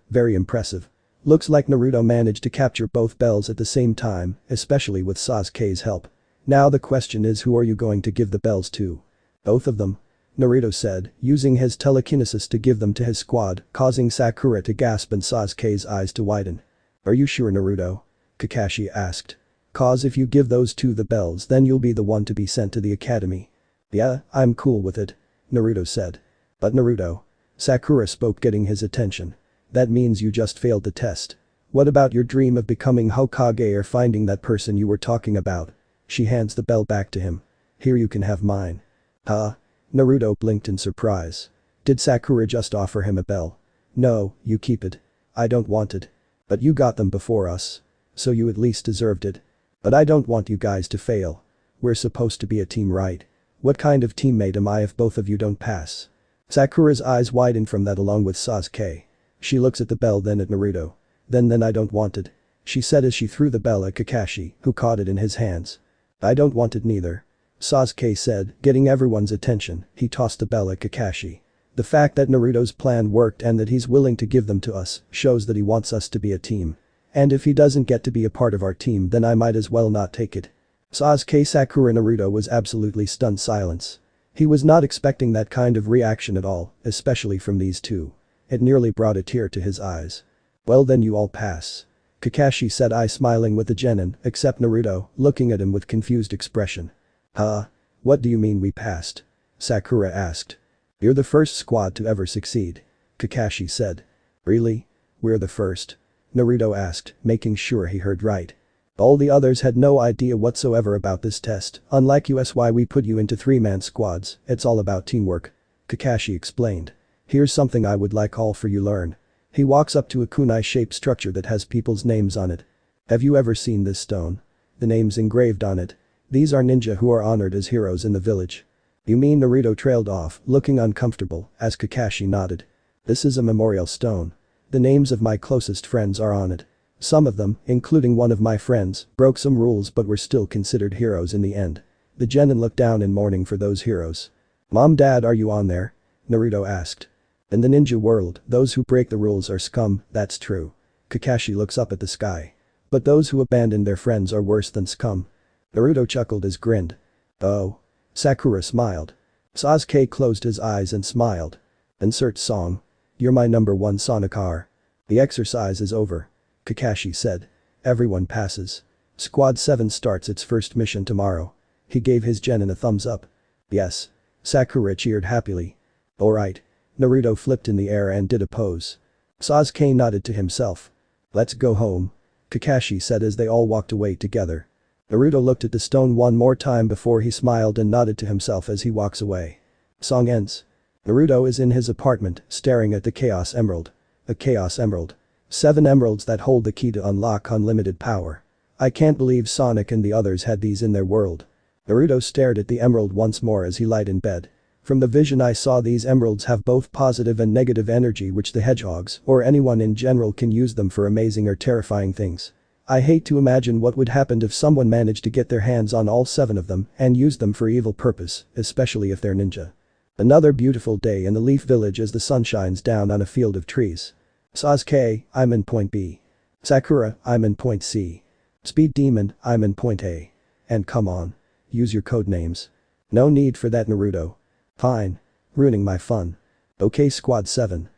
Very impressive. Looks like Naruto managed to capture both bells at the same time, especially with Sasuke's help. Now the question is, who are you going to give the bells to? Both of them. Naruto said, using his telekinesis to give them to his squad, causing Sakura to gasp and Sasuke's eyes to widen. Are you sure, Naruto? Kakashi asked. Cause if you give those two the bells, then you'll be the one to be sent to the academy. Yeah, I'm cool with it. Naruto said. But Naruto. Sakura spoke, getting his attention. That means you just failed the test. What about your dream of becoming Hokage or finding that person you were talking about? She hands the bell back to him. Here, you can have mine. Huh? Naruto blinked in surprise. Did Sakura just offer him a bell? No, you keep it. I don't want it. But you got them before us. So you at least deserved it. But I don't want you guys to fail. We're supposed to be a team, right? What kind of teammate am I if both of you don't pass? Sakura's eyes widen from that along with Sasuke. She looks at the bell, then at Naruto. Then I don't want it. She said as she threw the bell at Kakashi, who caught it in his hands. I don't want it neither. Sasuke said, getting everyone's attention. He tossed the bell at Kakashi. The fact that Naruto's plan worked and that he's willing to give them to us shows that he wants us to be a team. And if he doesn't get to be a part of our team, then I might as well not take it. Sasuke, Sakura, Naruto was absolutely stunned silence. He was not expecting that kind of reaction at all, especially from these two. It nearly brought a tear to his eyes. Well then you all pass. Kakashi said, smiling with the genin, except Naruto, looking at him with confused expression. Huh? What do you mean we passed? Sakura asked. You're the first squad to ever succeed. Kakashi said. Really? We're the first? Naruto asked, making sure he heard right. All the others had no idea whatsoever about this test, unlike us. Why we put you into 3-man squads, it's all about teamwork. Kakashi explained. Here's something I would like all for you learn. He walks up to a kunai-shaped structure that has people's names on it. Have you ever seen this stone? The names engraved on it. These are ninja who are honored as heroes in the village. You mean? Naruto trailed off, looking uncomfortable, as Kakashi nodded. This is a memorial stone. The names of my closest friends are on it. Some of them, including one of my friends, broke some rules but were still considered heroes in the end. The genin looked down in mourning for those heroes. Mom, Dad, are you on there? Naruto asked. In the ninja world, those who break the rules are scum, that's true. Kakashi looks up at the sky. But those who abandon their friends are worse than scum. Naruto chuckled as grinned. Oh. Sakura smiled. Sasuke closed his eyes and smiled. Insert song. You're my number one Sonic R. The exercise is over. Kakashi said. Everyone passes. Squad 7 starts its first mission tomorrow. He gave his genin a thumbs up. Yes. Sakura cheered happily. Alright. Naruto flipped in the air and did a pose. Sasuke nodded to himself. Let's go home. Kakashi said as they all walked away together. Naruto looked at the stone one more time before he smiled and nodded to himself as he walks away. Song ends. Naruto is in his apartment, staring at the Chaos Emerald. A Chaos Emerald. 7 emeralds that hold the key to unlock unlimited power. I can't believe Sonic and the others had these in their world. Naruto stared at the emerald once more as he lied in bed. From the vision I saw, these emeralds have both positive and negative energy, which the hedgehogs, or anyone in general, can use them for amazing or terrifying things. I hate to imagine what would happen if someone managed to get their hands on all 7 of them and use them for evil purpose, especially if they're ninja. Another beautiful day in the Leaf Village as the sun shines down on a field of trees. Sasuke, I'm in point B. Sakura, I'm in point C. Speed Demon, I'm in point A. And come on. Use your code names. No need for that, Naruto. Fine. Ruining my fun. Okay, Squad 7.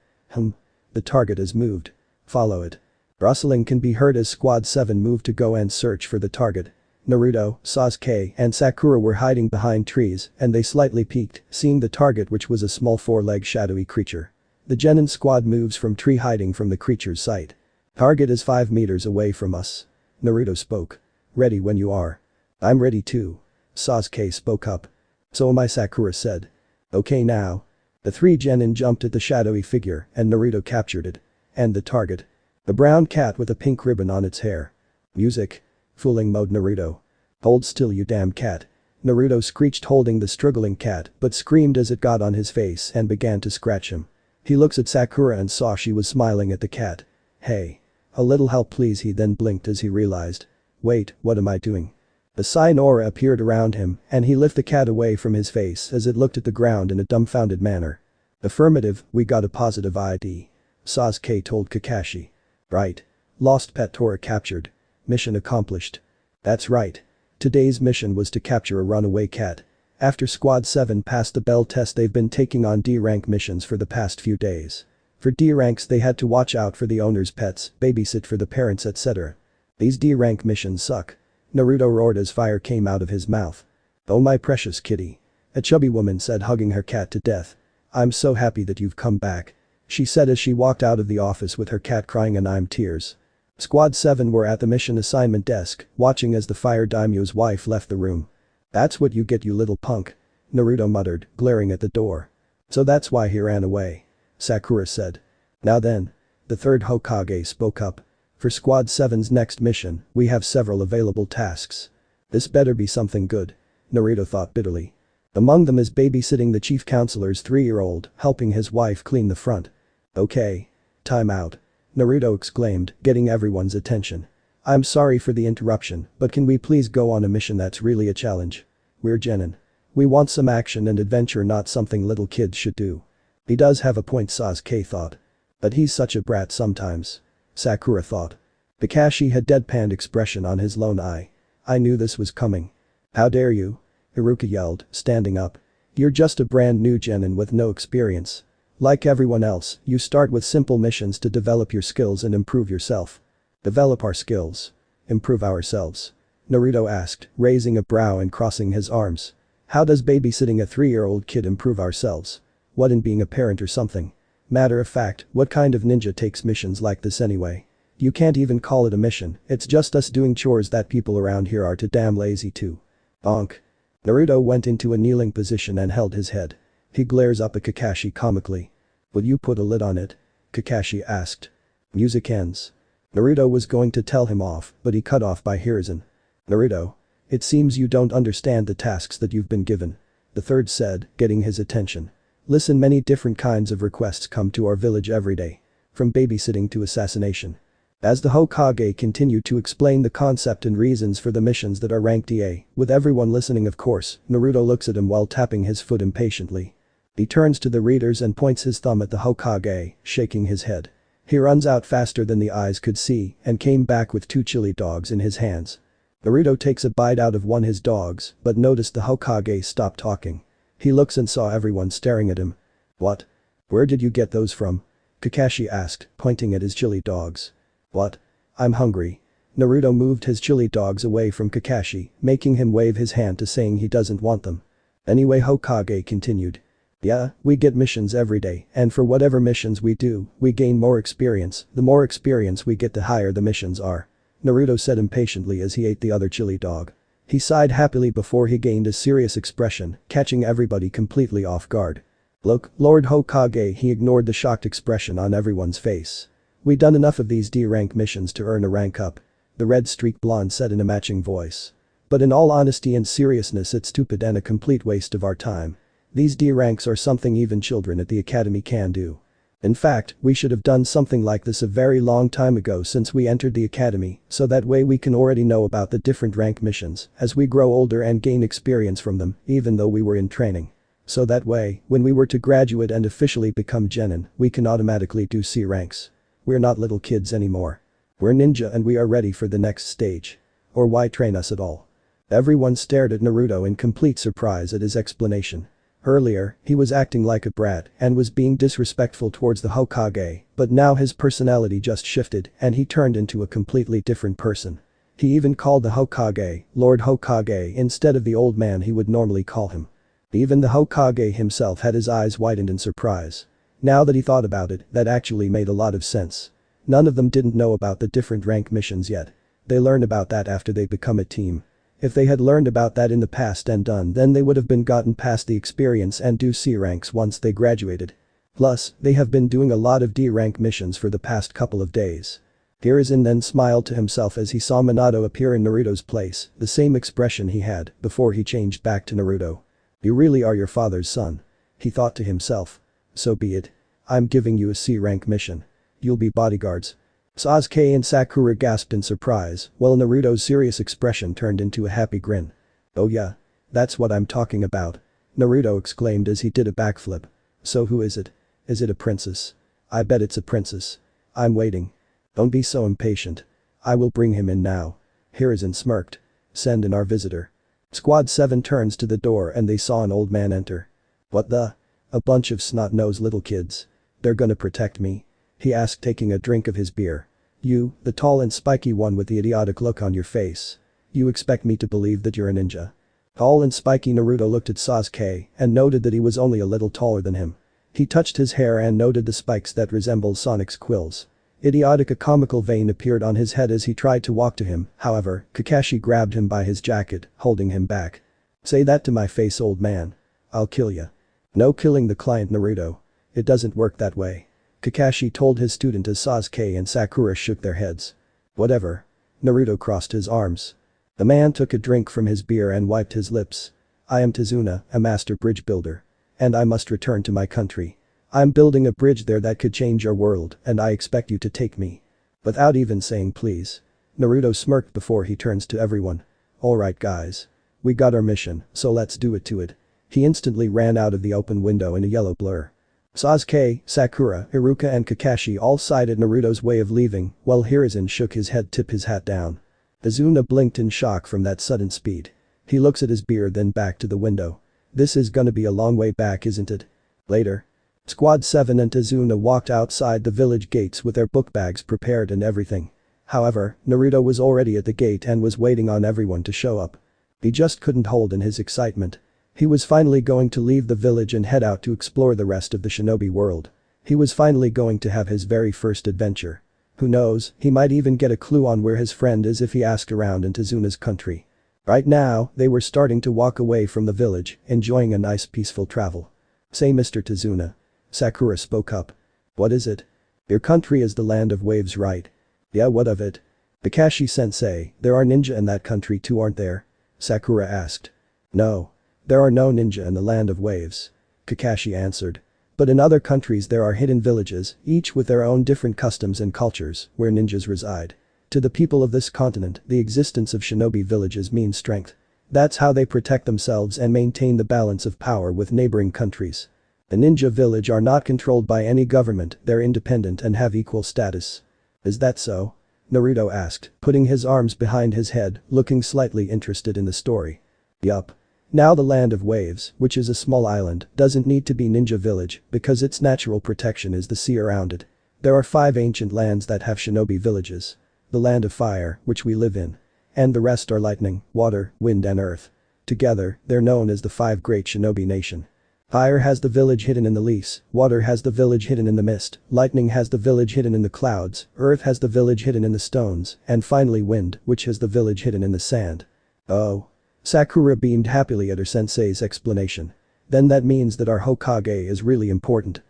The target is moved. Follow it. Rustling can be heard as Squad 7 moved to go and search for the target. Naruto, Sasuke, and Sakura were hiding behind trees and they slightly peeked, seeing the target, which was a small 4-legged shadowy creature. The genin squad moves from tree, hiding from the creature's sight. Target is 5 meters away from us. Naruto spoke. Ready when you are. I'm ready too. Sasuke spoke up. So am I, Sakura said. Okay now. The 3 genin jumped at the shadowy figure and Naruto captured it. And the target. The brown cat with a pink ribbon on its hair. Music. Fooling mode. Naruto. Hold still, you damn cat. Naruto screeched, holding the struggling cat, but screamed as it got on his face and began to scratch him. He looks at Sakura and saw she was smiling at the cat. Hey. A little help please, he then blinked as he realized. Wait, what am I doing? A sign aura appeared around him and he lifted the cat away from his face as it looked at the ground in a dumbfounded manner. Affirmative, we got a positive ID. Sasuke told Kakashi. Right. Lost pet Tora captured. Mission accomplished. That's right. Today's mission was to capture a runaway cat. After Squad 7 passed the bell test, they've been taking on D-rank missions for the past few days. For D-ranks they had to watch out for the owner's pets, babysit for the parents, etc. These D-rank missions suck. Naruto roared as fire came out of his mouth. Oh my precious kitty. A chubby woman said, hugging her cat to death. I'm so happy that you've come back. She said as she walked out of the office with her cat crying and I'm tears. Squad 7 were at the mission assignment desk, watching as the fire daimyo's wife left the room. That's what you get, you little punk. Naruto muttered, glaring at the door. So that's why he ran away. Sakura said. Now then. The 3rd Hokage spoke up. For Squad 7's next mission, we have several available tasks. This better be something good. Naruto thought bitterly. Among them is babysitting the chief counselor's 3-year-old, helping his wife clean the front. Okay. Time out. Naruto exclaimed, getting everyone's attention. I'm sorry for the interruption, but can we please go on a mission that's really a challenge? We're genin. We want some action and adventure, not something little kids should do. He does have a point, Sasuke thought. But he's such a brat sometimes. Sakura thought. Kakashi had deadpan expression on his lone eye. I knew this was coming. How dare you? Iruka yelled, standing up. You're just a brand new genin with no experience. Like everyone else, you start with simple missions to develop your skills and improve yourself. Develop our skills. Improve ourselves. Naruto asked, raising a brow and crossing his arms. How does babysitting a 3-year-old kid improve ourselves? What, in being a parent or something? Matter of fact, what kind of ninja takes missions like this anyway? You can't even call it a mission, it's just us doing chores that people around here are too damn lazy to. Bonk. Naruto went into a kneeling position and held his head. He glares up at Kakashi comically. Will you put a lid on it? Kakashi asked. Music ends. Naruto was going to tell him off, but he cut off by Hiruzen. Naruto. It seems you don't understand the tasks that you've been given. The third said, getting his attention. Listen, many different kinds of requests come to our village every day. From babysitting to assassination. As the Hokage continued to explain the concept and reasons for the missions that are ranked EA, with everyone listening of course, Naruto looks at him while tapping his foot impatiently. He turns to the readers and points his thumb at the Hokage, shaking his head. He runs out faster than the eyes could see and came back with 2 chili dogs in his hands. Naruto takes a bite out of one his dogs, but noticed the Hokage stopped talking. He looks and saw everyone staring at him. What? Where did you get those from? Kakashi asked, pointing at his chili dogs. What? I'm hungry. Naruto moved his chili dogs away from Kakashi, making him wave his hand to saying he doesn't want them. Anyway, Hokage continued. Yeah, we get missions every day, and for whatever missions we do, we gain more experience. The more experience we get, the higher the missions are. Naruto said impatiently as he ate the other chili dog. He sighed happily before he gained a serious expression, catching everybody completely off guard. Look, Lord Hokage, he ignored the shocked expression on everyone's face. We done enough of these D-rank missions to earn a rank up. The red-streaked blonde said in a matching voice. But in all honesty and seriousness, it's stupid and a complete waste of our time. These D-ranks are something even children at the academy can do. In fact, we should have done something like this a very long time ago since we entered the academy, so that way we can already know about the different rank missions as we grow older and gain experience from them, even though we were in training. So that way, when we were to graduate and officially become genin, we can automatically do C ranks. We're not little kids anymore. We're ninja and we are ready for the next stage. Or why train us at all? Everyone stared at Naruto in complete surprise at his explanation. Earlier, he was acting like a brat and was being disrespectful towards the Hokage, but now his personality just shifted and he turned into a completely different person. He even called the Hokage, Lord Hokage, instead of the old man he would normally call him. Even the Hokage himself had his eyes widened in surprise. Now that he thought about it, that actually made a lot of sense. None of them didn't know about the different rank missions yet. They learn about that after they become a team. If they had learned about that in the past and done, then they would have been gotten past the experience and do C ranks once they graduated. Plus, they have been doing a lot of D rank missions for the past couple of days. Hiruzen then smiled to himself as he saw Minato appear in Naruto's place, the same expression he had before he changed back to Naruto. You really are your father's son. He thought to himself. So be it. I'm giving you a C rank mission. You'll be bodyguards. Sasuke and Sakura gasped in surprise, while Naruto's serious expression turned into a happy grin. Oh yeah. That's what I'm talking about. Naruto exclaimed as he did a backflip. So who is it? Is it a princess? I bet it's a princess. I'm waiting. Don't be so impatient. I will bring him in now. Hiruzen smirked. Send in our visitor. Squad 7 turns to the door and they saw an old man enter. What the? A bunch of snot-nosed little kids. They're gonna protect me? He asked, taking a drink of his beer. You, the tall and spiky one with the idiotic look on your face. You expect me to believe that you're a ninja? Tall and spiky Naruto looked at Sasuke and noted that he was only a little taller than him. He touched his hair and noted the spikes that resembled Sonic's quills. Idiotic, a comical vein appeared on his head as he tried to walk to him, however, Kakashi grabbed him by his jacket, holding him back. Say that to my face, old man. I'll kill ya. No killing the client, Naruto. It doesn't work that way. Kakashi told his student as Sasuke and Sakura shook their heads. Whatever. Naruto crossed his arms. The man took a drink from his beer and wiped his lips. I am Tazuna, a master bridge builder. And I must return to my country. I'm building a bridge there that could change your world and I expect you to take me. Without even saying please. Naruto smirked before he turns to everyone. Alright guys. We got our mission, so let's do it to it. He instantly ran out of the open window in a yellow blur. Sasuke, Sakura, Iruka and Kakashi all sighed at Naruto's way of leaving, while Hiruzen shook his head, tipped his hat down. Tazuna blinked in shock from that sudden speed. He looks at his beer then back to the window. This is gonna be a long way back, isn't it? Later. Squad 7 and Tazuna walked outside the village gates with their book bags prepared and everything. However, Naruto was already at the gate and was waiting on everyone to show up. He just couldn't hold in his excitement. He was finally going to leave the village and head out to explore the rest of the shinobi world. He was finally going to have his very first adventure. Who knows, he might even get a clue on where his friend is if he asked around in Tazuna's country. Right now, they were starting to walk away from the village, enjoying a nice peaceful travel. Say Mr. Tazuna. Sakura spoke up. What is it? Your country is the land of waves, right? Yeah, what of it? Kakashi-sensei, there are ninja in that country too, aren't there? Sakura asked. No. There are no ninja in the land of waves. Kakashi answered. But in other countries there are hidden villages, each with their own different customs and cultures, where ninjas reside. To the people of this continent, the existence of shinobi villages means strength. That's how they protect themselves and maintain the balance of power with neighboring countries. The ninja village are not controlled by any government, they're independent and have equal status. Is that so? Naruto asked, putting his arms behind his head, looking slightly interested in the story. Yup. Now the land of waves, which is a small island, doesn't need to be ninja village because its natural protection is the sea around it. There are 5 ancient lands that have shinobi villages. The land of fire, which we live in. And the rest are lightning, water, wind and earth. Together, they're known as the 5 great shinobi nation. Fire has the village hidden in the leaves, water has the village hidden in the mist, lightning has the village hidden in the clouds, earth has the village hidden in the stones, and finally wind, which has the village hidden in the sand. Oh. Sakura beamed happily at her sensei's explanation. Then that means that our Hokage is really important.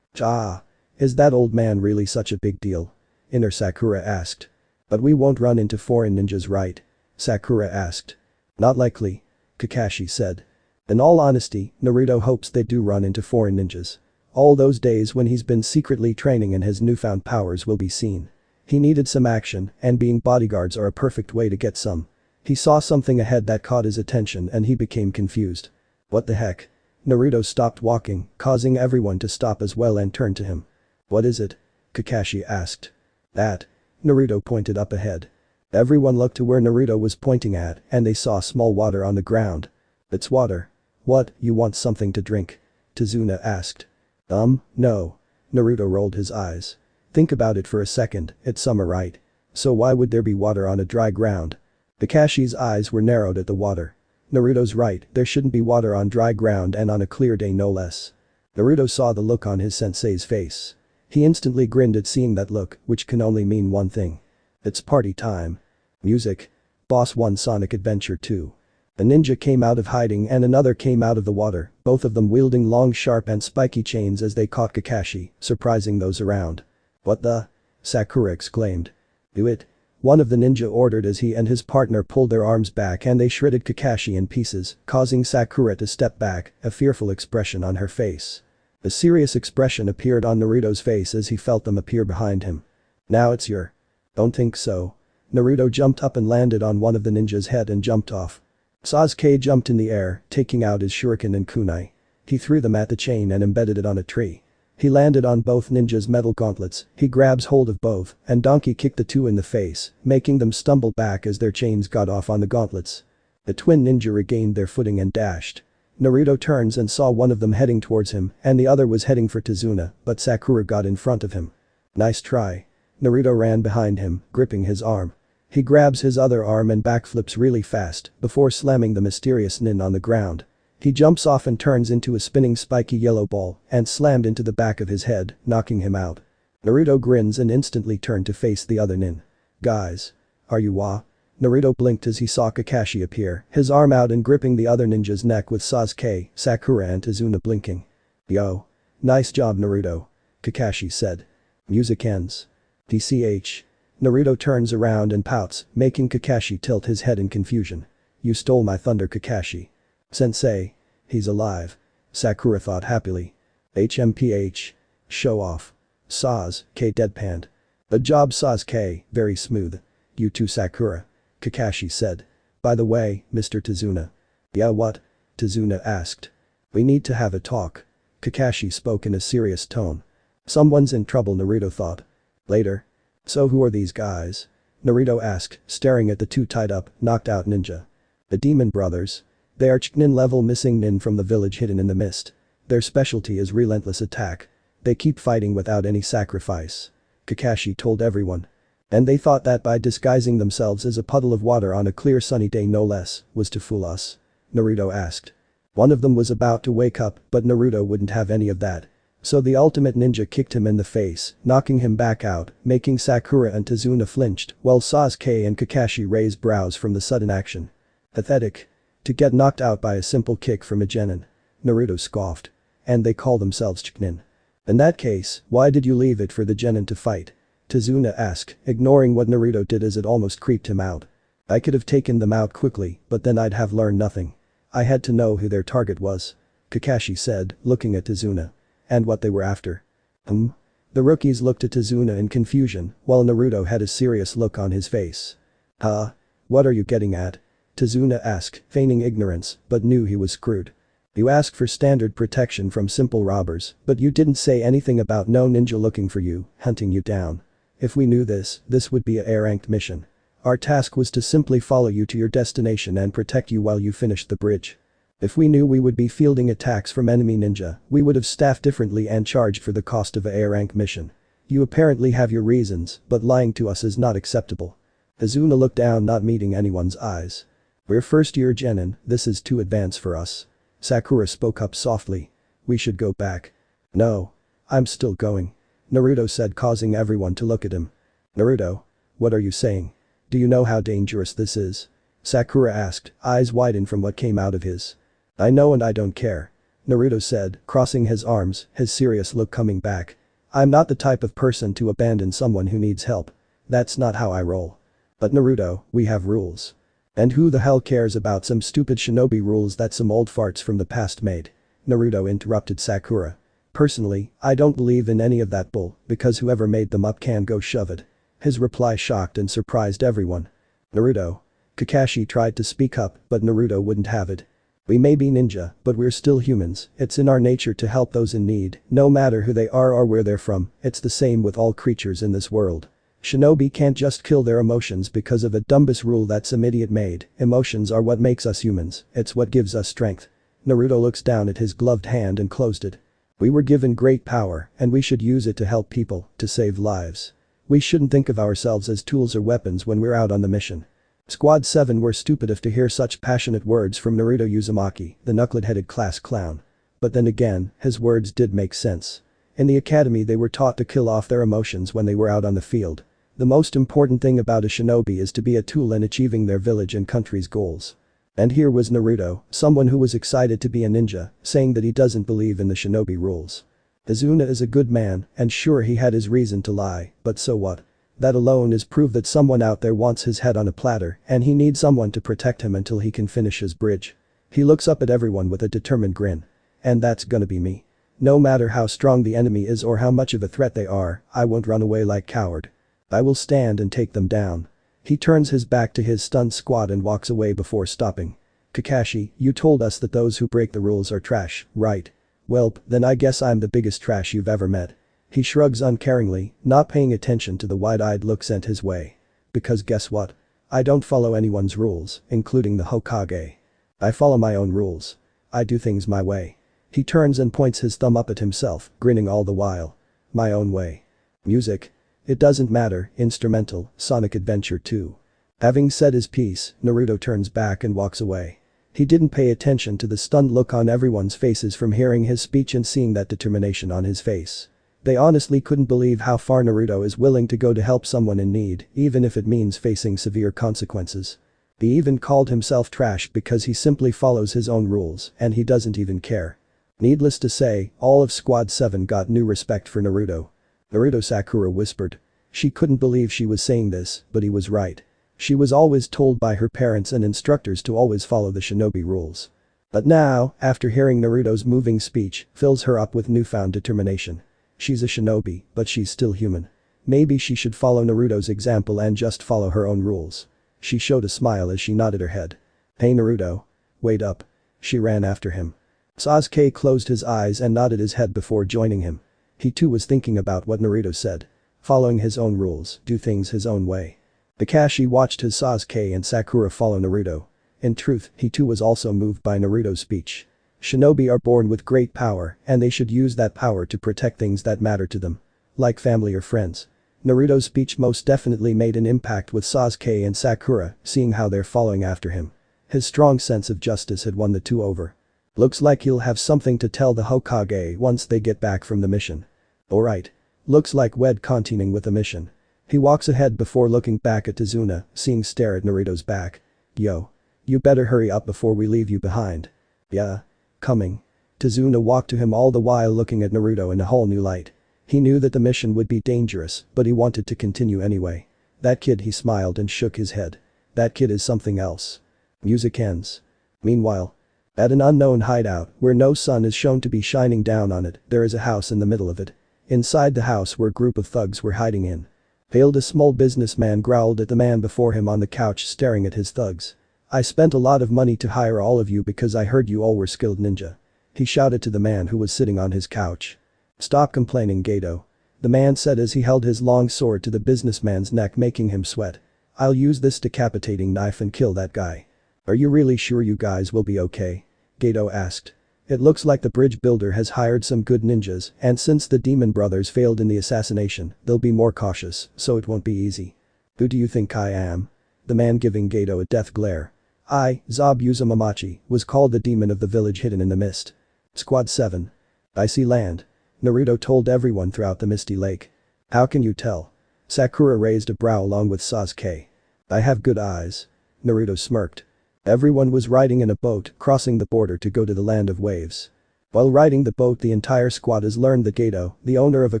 Ah. Is that old man really such a big deal? Inner Sakura asked. But we won't run into foreign ninjas, right? Sakura asked. Not likely. Kakashi said. In all honesty, Naruto hopes they do run into foreign ninjas. All those days when he's been secretly training and his newfound powers will be seen. He needed some action, and being bodyguards are a perfect way to get some. He saw something ahead that caught his attention and he became confused. What the heck? Naruto stopped walking, causing everyone to stop as well and turn to him. What is it? Kakashi asked. That. Naruto pointed up ahead. Everyone looked to where Naruto was pointing at and they saw small water on the ground. It's water. What, you want something to drink? Tazuna asked. No. Naruto rolled his eyes. Think about it for a second, it's summer, right? So why would there be water on a dry ground? Kakashi's eyes were narrowed at the water. Naruto's right, there shouldn't be water on dry ground and on a clear day no less. Naruto saw the look on his sensei's face. He instantly grinned at seeing that look, which can only mean one thing. It's party time. Music. Boss 1 Sonic Adventure 2. A ninja came out of hiding and another came out of the water, both of them wielding long sharp and spiky chains as they caught Kakashi, surprising those around. What the? Sakura exclaimed. Do it. One of the ninja ordered as he and his partner pulled their arms back and they shredded Kakashi in pieces, causing Sakura to step back, a fearful expression on her face. A serious expression appeared on Naruto's face as he felt them appear behind him. Now it's your. Don't think so. Naruto jumped up and landed on one of the ninja's head and jumped off. Sasuke jumped in the air, taking out his shuriken and kunai. He threw them at the chain and embedded it on a tree. He landed on both ninjas' metal gauntlets, he grabs hold of both, and donkey kicked the two in the face, making them stumble back as their chains got off on the gauntlets. The twin ninja regained their footing and dashed. Naruto turns and saw one of them heading towards him and the other was heading for Tazuna, but Sakura got in front of him. Nice try. Naruto ran behind him, gripping his arm. He grabs his other arm and backflips really fast before slamming the mysterious nin on the ground. He jumps off and turns into a spinning spiky yellow ball and slammed into the back of his head, knocking him out. Naruto grins and instantly turned to face the other nin. Guys. Are you wa? Naruto blinked as he saw Kakashi appear, his arm out and gripping the other ninja's neck with Sasuke, Sakura and Tazuna blinking. Yo. Nice job Naruto. Kakashi said. Music ends. TCH. Naruto turns around and pouts, making Kakashi tilt his head in confusion. You stole my thunder Kakashi. Sensei. He's alive. Sakura thought happily. HMPH. Show off. Sasuke deadpanned. Good job Sasuke, very smooth. You too Sakura. Kakashi said. By the way, Mr. Tazuna. Yeah what? Tazuna asked. We need to have a talk. Kakashi spoke in a serious tone. Someone's in trouble Naruto thought. Later. So who are these guys? Naruto asked, staring at the two tied up, knocked out ninja. The demon brothers. They are Chunin level missing nin from the village hidden in the mist. Their specialty is relentless attack. They keep fighting without any sacrifice. Kakashi told everyone. And they thought that by disguising themselves as a puddle of water on a clear sunny day no less, was to fool us? Naruto asked. One of them was about to wake up but Naruto wouldn't have any of that. So the ultimate ninja kicked him in the face, knocking him back out, making Sakura and Tazuna flinched, while Sasuke and Kakashi raised brows from the sudden action. Pathetic. To get knocked out by a simple kick from a genin. Naruto scoffed. And they call themselves Chunin. In that case, why did you leave it for the genin to fight? Tazuna asked, ignoring what Naruto did as it almost creeped him out. I could have taken them out quickly, but then I'd have learned nothing. I had to know who their target was. Kakashi said, looking at Tazuna. And what they were after. The rookies looked at Tazuna in confusion, while Naruto had a serious look on his face. Huh? What are you getting at? Tazuna asked, feigning ignorance, but knew he was screwed. You asked for standard protection from simple robbers, but you didn't say anything about no ninja looking for you, hunting you down. If we knew this would be a A-ranked mission. Our task was to simply follow you to your destination and protect you while you finished the bridge. If we knew we would be fielding attacks from enemy ninja, we would have staffed differently and charged for the cost of a A-rank mission. You apparently have your reasons, but lying to us is not acceptable. Tazuna looked down, not meeting anyone's eyes. We're first-year genin, this is too advanced for us. Sakura spoke up softly. We should go back. No. I'm still going. Naruto said, causing everyone to look at him. Naruto? What are you saying? Do you know how dangerous this is? Sakura asked, eyes widened from what came out of his. I know and I don't care. Naruto said, crossing his arms, his serious look coming back. I'm not the type of person to abandon someone who needs help. That's not how I roll. But Naruto, we have rules. And who the hell cares about some stupid shinobi rules that some old farts from the past made? Naruto interrupted Sakura. Personally, I don't believe in any of that bull, because whoever made them up can go shove it. His reply shocked and surprised everyone. Naruto. Kakashi tried to speak up, but Naruto wouldn't have it. We may be ninja, but we're still humans, it's in our nature to help those in need, no matter who they are or where they're from, it's the same with all creatures in this world. Shinobi can't just kill their emotions because of a dumbass rule that some idiot made, emotions are what makes us humans, it's what gives us strength. Naruto looks down at his gloved hand and closed it. We were given great power, and we should use it to help people, to save lives. We shouldn't think of ourselves as tools or weapons when we're out on the mission. Squad 7 were stupid enough to hear such passionate words from Naruto Uzumaki, the knuckleheaded class clown. But then again, his words did make sense. In the academy they were taught to kill off their emotions when they were out on the field. The most important thing about a shinobi is to be a tool in achieving their village and country's goals. And here was Naruto, someone who was excited to be a ninja, saying that he doesn't believe in the shinobi rules. Izuna is a good man, and sure he had his reason to lie, but so what? That alone is proof that someone out there wants his head on a platter and he needs someone to protect him until he can finish his bridge. He looks up at everyone with a determined grin. And that's gonna be me. No matter how strong the enemy is or how much of a threat they are, I won't run away like coward. I will stand and take them down. He turns his back to his stunned squad and walks away before stopping. Kakashi, you told us that those who break the rules are trash, right? Welp, then I guess I'm the biggest trash you've ever met. He shrugs uncaringly, not paying attention to the wide-eyed look sent his way. Because guess what? I don't follow anyone's rules, including the Hokage. I follow my own rules. I do things my way. He turns and points his thumb up at himself, grinning all the while. My own way. Music. It doesn't matter, instrumental, Sonic Adventure 2. Having said his piece, Naruto turns back and walks away. He didn't pay attention to the stunned look on everyone's faces from hearing his speech and seeing that determination on his face. They honestly couldn't believe how far Naruto is willing to go to help someone in need, even if it means facing severe consequences. He even called himself trash because he simply follows his own rules and he doesn't even care. Needless to say, all of Squad 7 got new respect for Naruto. Naruto, Sakura whispered. She couldn't believe she was saying this, but he was right. She was always told by her parents and instructors to always follow the shinobi rules. But now, after hearing Naruto's moving speech, fills her up with newfound determination. She's a shinobi, but she's still human. Maybe she should follow Naruto's example and just follow her own rules. She showed a smile as she nodded her head. Hey Naruto. Wait up. She ran after him. Sasuke closed his eyes and nodded his head before joining him. He too was thinking about what Naruto said. Following his own rules, do things his own way. Kakashi watched as Sasuke and Sakura follow Naruto. In truth, he too was also moved by Naruto's speech. Shinobi are born with great power and they should use that power to protect things that matter to them. Like family or friends. Naruto's speech most definitely made an impact with Sasuke and Sakura, seeing how they're following after him. His strong sense of justice had won the two over. Looks like he'll have something to tell the Hokage once they get back from the mission. Alright. Looks like we're continuing with the mission. He walks ahead before looking back at Tazuna, seeing stare at Naruto's back. Yo. You better hurry up before we leave you behind. Yeah. Coming. Tazuna walked to him all the while looking at Naruto in a whole new light. He knew that the mission would be dangerous, but he wanted to continue anyway. That kid, he smiled and shook his head. That kid is something else. Music ends. Meanwhile, at an unknown hideout, where no sun is shown to be shining down on it, there is a house in the middle of it. Inside the house where a group of thugs were hiding in. Hailed a small businessman growled at the man before him on the couch staring at his thugs. I spent a lot of money to hire all of you because I heard you all were skilled ninja. He shouted to the man who was sitting on his couch. Stop complaining, Gato. The man said as he held his long sword to the businessman's neck making him sweat. I'll use this decapitating knife and kill that guy. Are you really sure you guys will be okay? Gato asked. It looks like the bridge builder has hired some good ninjas, and since the demon brothers failed in the assassination, they'll be more cautious, so it won't be easy. Who do you think I am? The man giving Gato a death glare. I, Zabuza Mamachi, was called the demon of the village hidden in the mist. Squad 7. I see land. Naruto told everyone throughout the misty lake. How can you tell? Sakura raised a brow along with Sasuke. I have good eyes. Naruto smirked. Everyone was riding in a boat, crossing the border to go to the land of waves. While riding the boat, the entire squad has learned that Gato, the owner of a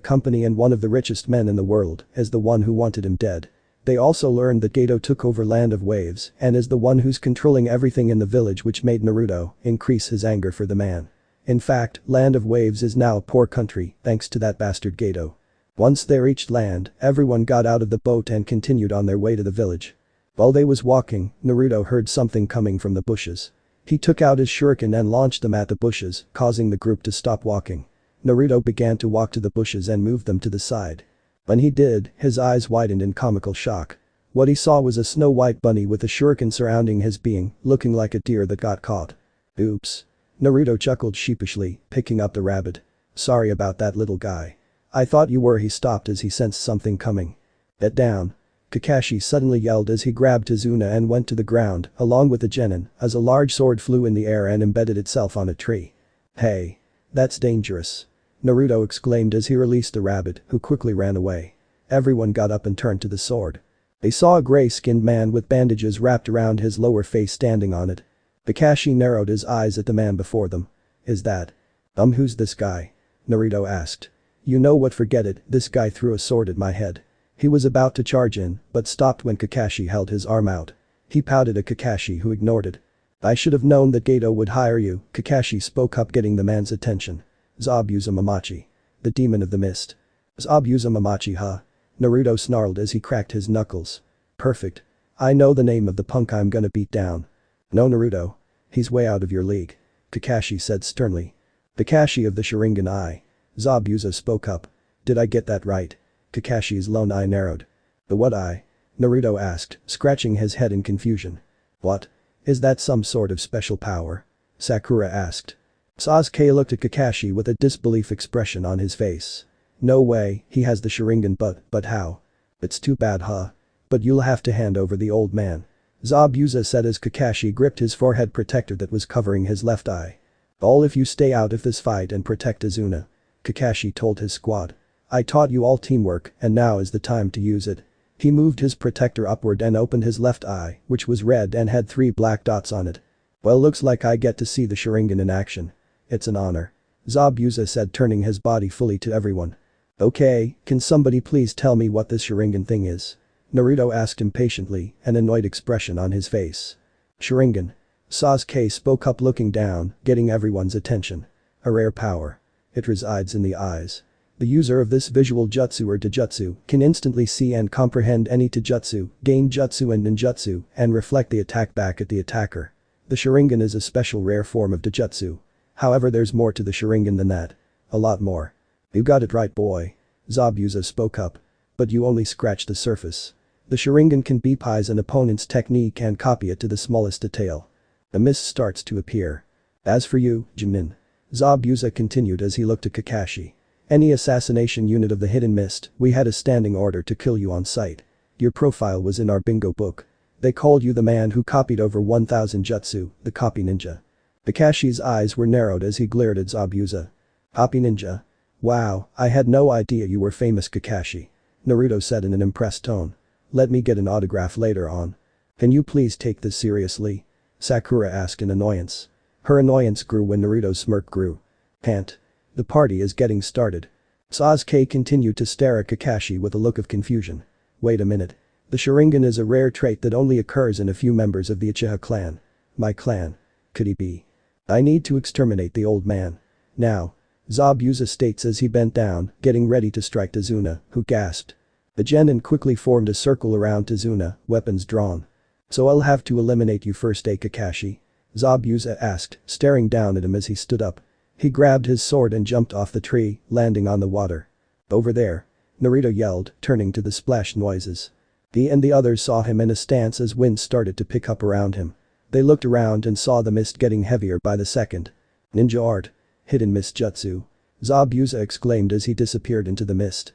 company and one of the richest men in the world, is the one who wanted him dead. They also learned that Gato took over Land of Waves and is the one who's controlling everything in the village, which made Naruto increase his anger for the man. In fact, Land of Waves is now a poor country thanks to that bastard Gato. Once they reached land, everyone got out of the boat and continued on their way to the village. While they was walking, Naruto heard something coming from the bushes. He took out his shuriken and launched them at the bushes, causing the group to stop walking. Naruto began to walk to the bushes and move them to the side. When he did, his eyes widened in comical shock. What he saw was a snow-white bunny with a shuriken surrounding his being, looking like a deer that got caught. Oops. Naruto chuckled sheepishly, picking up the rabbit. Sorry about that, little guy. I thought you were. He stopped as he sensed something coming. Get down. Kakashi suddenly yelled as he grabbed his Una and went to the ground, along with the genin, as a large sword flew in the air and embedded itself on a tree. Hey. That's dangerous. Naruto exclaimed as he released the rabbit, who quickly ran away. Everyone got up and turned to the sword. They saw a gray-skinned man with bandages wrapped around his lower face standing on it. Kakashi narrowed his eyes at the man before them. Is that? Who's this guy? Naruto asked. You know what, forget it. This guy threw a sword at my head. He was about to charge in, but stopped when Kakashi held his arm out. He pouted at Kakashi, who ignored it. I should have known that Gato would hire you, Kakashi spoke up, getting the man's attention. Zabuza Mamachi. The demon of the mist. Zabuza Mamachi, huh? Naruto snarled as he cracked his knuckles. Perfect. I know the name of the punk I'm gonna beat down. No, Naruto. He's way out of your league. Kakashi said sternly. Kakashi of the Sharingan Eye. Zabuza spoke up. Did I get that right? Kakashi's lone eye narrowed. The what eye? Naruto asked, scratching his head in confusion. What? Is that some sort of special power? Sakura asked. Sasuke looked at Kakashi with a disbelief expression on his face. No way, he has the Sharingan, but how? It's too bad, huh? But you'll have to hand over the old man. Zabuza said as Kakashi gripped his forehead protector that was covering his left eye. All if you stay out of this fight and protect Izuna. Kakashi told his squad. I taught you all teamwork and now is the time to use it. He moved his protector upward and opened his left eye, which was red and had 3 black dots on it. Well, looks like I get to see the Sharingan in action. It's an honor. Zabuza said, turning his body fully to everyone. Okay, can somebody please tell me what this Sharingan thing is? Naruto asked impatiently, an annoyed expression on his face. Sharingan. Sasuke spoke up, looking down, getting everyone's attention. A rare power. It resides in the eyes. The user of this visual jutsu or taijutsu can instantly see and comprehend any taijutsu, gain jutsu and ninjutsu, and reflect the attack back at the attacker. The Sharingan is a special rare form of taijutsu. However, there's more to the Sharingan than that. A lot more. You got it right, boy. Zabuza spoke up. But you only scratched the surface. The Sharingan can beepize an opponent's technique and copy it to the smallest detail. A mist starts to appear. As for you, Jimin. Zabuza continued as he looked at Kakashi. Any assassination unit of the Hidden Mist, we had a standing order to kill you on sight. Your profile was in our bingo book. They called you the man who copied over 1000 jutsu, the copy ninja. Kakashi's eyes were narrowed as he glared at Zabuza. Copy ninja? Wow, I had no idea you were famous, Kakashi. Naruto said in an impressed tone. Let me get an autograph later on. Can you please take this seriously? Sakura asked in annoyance. Her annoyance grew when Naruto's smirk grew. Can't. The party is getting started. Sasuke continued to stare at Kakashi with a look of confusion. Wait a minute. The Sharingan is a rare trait that only occurs in a few members of the Uchiha clan. My clan. Could he be? I need to exterminate the old man. Now. Zabuza states as he bent down, getting ready to strike Tazuna, who gasped. The genin quickly formed a circle around Tazuna, weapons drawn. So I'll have to eliminate you first, Kakashi? Zabuza asked, staring down at him as he stood up. He grabbed his sword and jumped off the tree, landing on the water. Over there. Naruto yelled, turning to the splash noises. He and the others saw him in a stance as wind started to pick up around him. They looked around and saw the mist getting heavier by the second. Ninja art. Hidden mist jutsu. Zabuza exclaimed as he disappeared into the mist.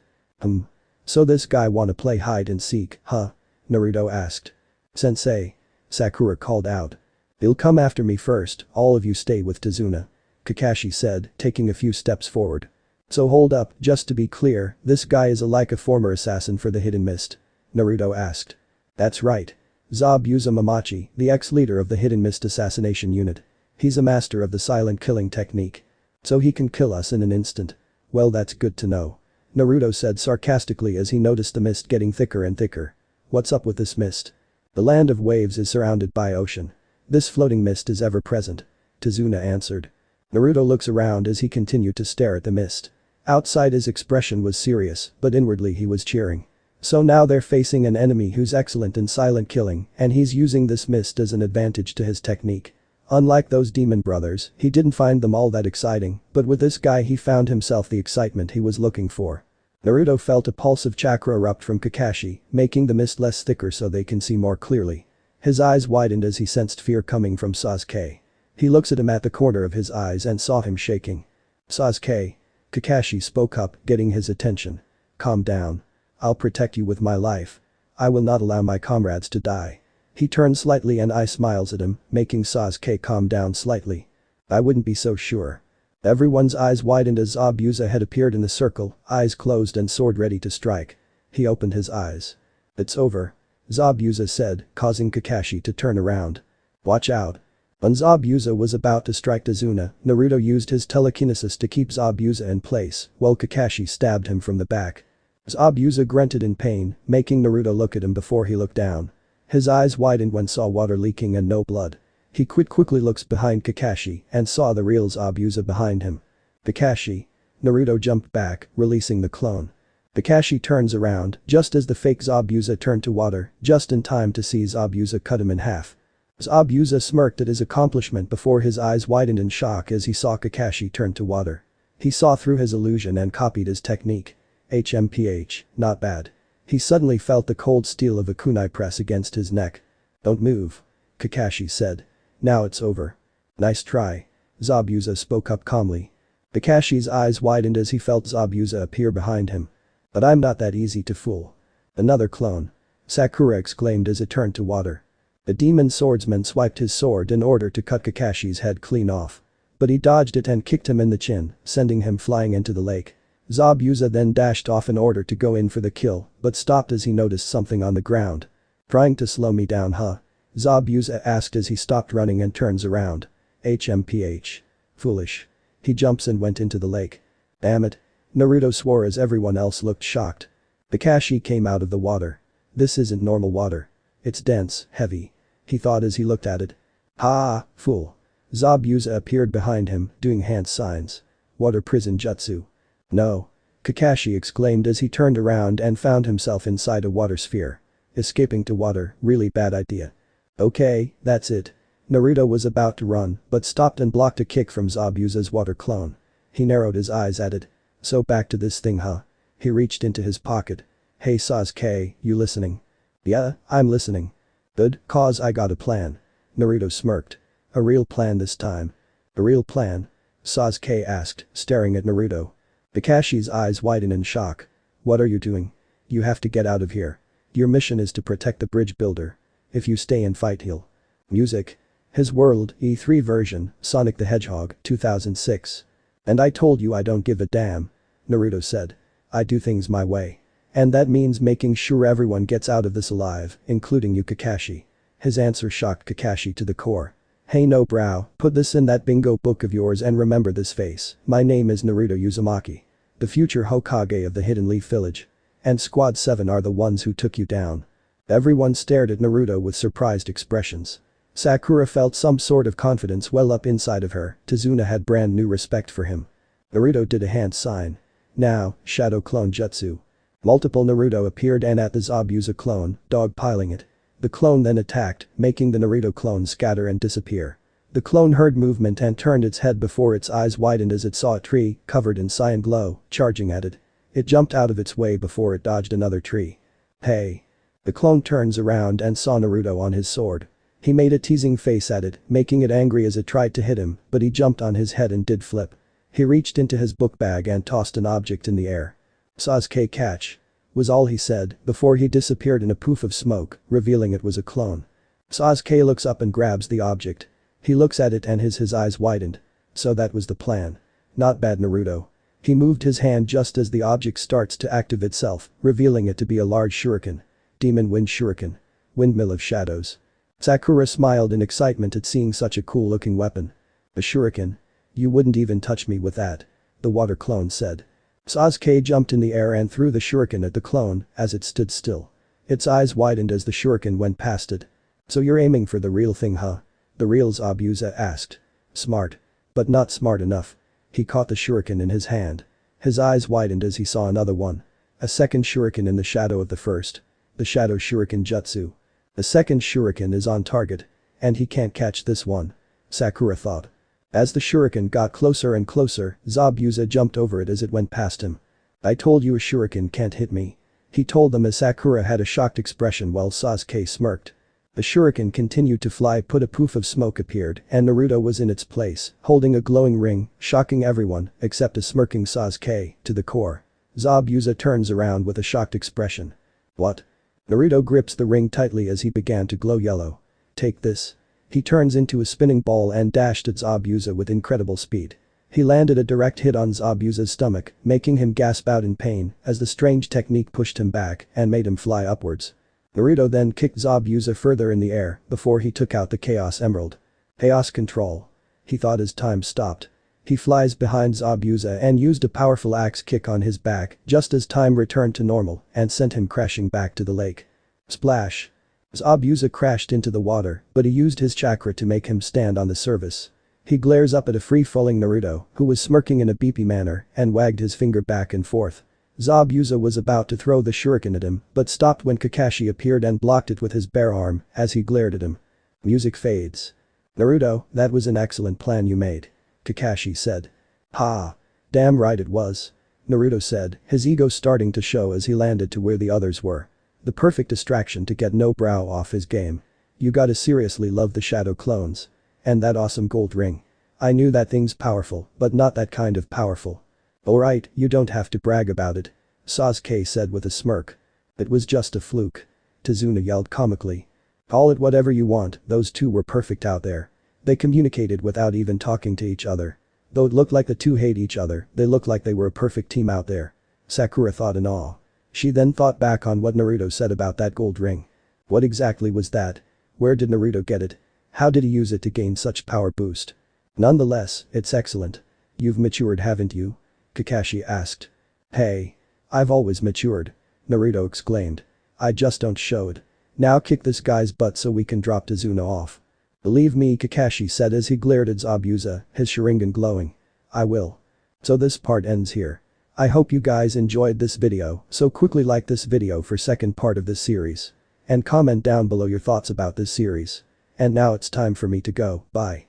So this guy wanna play hide and seek, huh? Naruto asked. Sensei. Sakura called out. He'll come after me first, all of you stay with Tazuna. Kakashi said, taking a few steps forward. So hold up, just to be clear, this guy is like a former assassin for the Hidden Mist? Naruto asked. That's right. Zabuza Mamachi, the ex-leader of the Hidden Mist assassination unit. He's a master of the silent killing technique. So he can kill us in an instant. Well, that's good to know. Naruto said sarcastically as he noticed the mist getting thicker and thicker. What's up with this mist? The land of waves is surrounded by ocean. This floating mist is ever present. Tazuna answered. Naruto looks around as he continued to stare at the mist. Outside his expression was serious, but inwardly he was cheering. So now they're facing an enemy who's excellent in silent killing, and he's using this mist as an advantage to his technique. Unlike those demon brothers, he didn't find them all that exciting, but with this guy he found himself the excitement he was looking for. Naruto felt a pulse of chakra erupt from Kakashi, making the mist less thicker so they can see more clearly. His eyes widened as he sensed fear coming from Sasuke. He looks at him at the corner of his eyes and saw him shaking. Sasuke. Kakashi spoke up, getting his attention. Calm down. I'll protect you with my life. I will not allow my comrades to die. He turns slightly and smiles at him, making Sasuke calm down slightly. I wouldn't be so sure. Everyone's eyes widened as Zabuza had appeared in the circle, eyes closed and sword ready to strike. He opened his eyes. It's over. Zabuza said, causing Kakashi to turn around. Watch out. When Zabuza was about to strike Tazuna, Naruto used his telekinesis to keep Zabuza in place, while Kakashi stabbed him from the back. Zabuza grunted in pain, making Naruto look at him before he looked down. His eyes widened when saw water leaking and no blood. He quickly looks behind Kakashi and saw the real Zabuza behind him. Kakashi. Naruto jumped back, releasing the clone. Kakashi turns around, just as the fake Zabuza turned to water, just in time to see Zabuza cut him in half. Zabuza smirked at his accomplishment before his eyes widened in shock as he saw Kakashi turn to water. He saw through his illusion and copied his technique. HMPH, not bad. He suddenly felt the cold steel of a kunai press against his neck. Don't move. Kakashi said. Now it's over. Nice try. Zabuza spoke up calmly. Kakashi's eyes widened as he felt Zabuza appear behind him. But I'm not that easy to fool. Another clone. Sakura exclaimed as it turned to water. The demon swordsman swiped his sword in order to cut Kakashi's head clean off. But he dodged it and kicked him in the chin, sending him flying into the lake. Zabuza then dashed off in order to go in for the kill, but stopped as he noticed something on the ground. Trying to slow me down, huh? Zabuza asked as he stopped running and turns around. HMPH. Foolish. He jumps and went into the lake. Damn it. Naruto swore as everyone else looked shocked. Kakashi came out of the water. This isn't normal water. It's dense, heavy. He thought as he looked at it. Ha, fool. Zabuza appeared behind him, doing hand signs. Water prison jutsu. No. Kakashi exclaimed as he turned around and found himself inside a water sphere. Escaping to water, really bad idea. Okay, that's it. Naruto was about to run, but stopped and blocked a kick from Zabuza's water clone. He narrowed his eyes at it. So back to this thing, huh? He reached into his pocket. Hey Sasuke, you listening? Yeah, I'm listening. Good, cause I got a plan. Naruto smirked. A real plan this time. A real plan? Sasuke asked, staring at Naruto. Kakashi's eyes widened in shock. What are you doing? You have to get out of here. Your mission is to protect the bridge builder. If you stay and fight he'll. Music. His World, E3 version, Sonic the Hedgehog, 2006. And I told you I don't give a damn. Naruto said. I do things my way. And that means making sure everyone gets out of this alive, including you Kakashi. His answer shocked Kakashi to the core. Hey no brow, put this in that bingo book of yours and remember this face. My name is Naruto Uzumaki. The future Hokage of the Hidden Leaf Village. And Squad 7 are the ones who took you down. Everyone stared at Naruto with surprised expressions. Sakura felt some sort of confidence well up inside of her. Tazuna had brand new respect for him. Naruto did a hand sign. Now, Shadow Clone Jutsu. Multiple Naruto appeared and at the Zabuza clone, dogpiling it. The clone then attacked, making the Naruto clone scatter and disappear. The clone heard movement and turned its head before its eyes widened as it saw a tree, covered in cyan glow, charging at it. It jumped out of its way before it dodged another tree. Hey. The clone turns around and saw Naruto on his sword. He made a teasing face at it, making it angry as it tried to hit him, but he jumped on his head and did flip. He reached into his book bag and tossed an object in the air. Sasuke catch. Was all he said, before he disappeared in a poof of smoke, revealing it was a clone. Sasuke looks up and grabs the object. He looks at it and his eyes widened. So that was the plan. Not bad, Naruto. He moved his hand just as the object starts to active itself, revealing it to be a large shuriken. Demon Wind Shuriken. Windmill of Shadows. Sakura smiled in excitement at seeing such a cool looking weapon. A shuriken? You wouldn't even touch me with that. The water clone said. Sasuke jumped in the air and threw the shuriken at the clone as it stood still. Its eyes widened as the shuriken went past it. So you're aiming for the real thing, huh? The real Zabuza asked. Smart. But not smart enough. He caught the shuriken in his hand. His eyes widened as he saw another one. A second shuriken in the shadow of the first. The Shadow Shuriken Jutsu. The second shuriken is on target. And he can't catch this one. Sakura thought. As the shuriken got closer and closer, Zabuza jumped over it as it went past him. I told you a shuriken can't hit me. He told them as Sakura had a shocked expression while Sasuke smirked. The shuriken continued to fly, a poof of smoke appeared and Naruto was in its place, holding a glowing ring, shocking everyone, except a smirking Sasuke, to the core. Zabuza turns around with a shocked expression. What? Naruto grips the ring tightly as he began to glow yellow. Take this. He turns into a spinning ball and dashed at Zabuza with incredible speed. He landed a direct hit on Zabuza's stomach, making him gasp out in pain as the strange technique pushed him back and made him fly upwards. Naruto then kicked Zabuza further in the air before he took out the Chaos Emerald. Chaos Control. He thought as time stopped. He flies behind Zabuza and used a powerful axe kick on his back just as time returned to normal and sent him crashing back to the lake. Splash. Zabuza crashed into the water, but he used his chakra to make him stand on the surface. He glares up at a free-falling Naruto, who was smirking in a beepy manner, and wagged his finger back and forth. Zabuza was about to throw the shuriken at him, but stopped when Kakashi appeared and blocked it with his bare arm as he glared at him. Music fades. Naruto, that was an excellent plan you made. Kakashi said. Ha. Damn right it was. Naruto said, his ego starting to show as he landed to where the others were. The perfect distraction to get no brow off his game. You gotta seriously love the shadow clones. And that awesome gold ring. I knew that thing's powerful, but not that kind of powerful. Alright, you don't have to brag about it. Sasuke said with a smirk. It was just a fluke. Tazuna yelled comically. Call it whatever you want, those two were perfect out there. They communicated without even talking to each other. Though it looked like the two hate each other, they looked like they were a perfect team out there. Sakura thought in awe. She then thought back on what Naruto said about that gold ring. What exactly was that? Where did Naruto get it? How did he use it to gain such power boost? Nonetheless, it's excellent. You've matured, haven't you? Kakashi asked. Hey. I've always matured. Naruto exclaimed. I just don't show it. Now kick this guy's butt so we can drop Tazuna off. Believe me, Kakashi said as he glared at Zabuza, his Sharingan glowing. I will. So this part ends here. I hope you guys enjoyed this video, so quickly like this video for second part of this series. And comment down below your thoughts about this series. And now it's time for me to go, bye.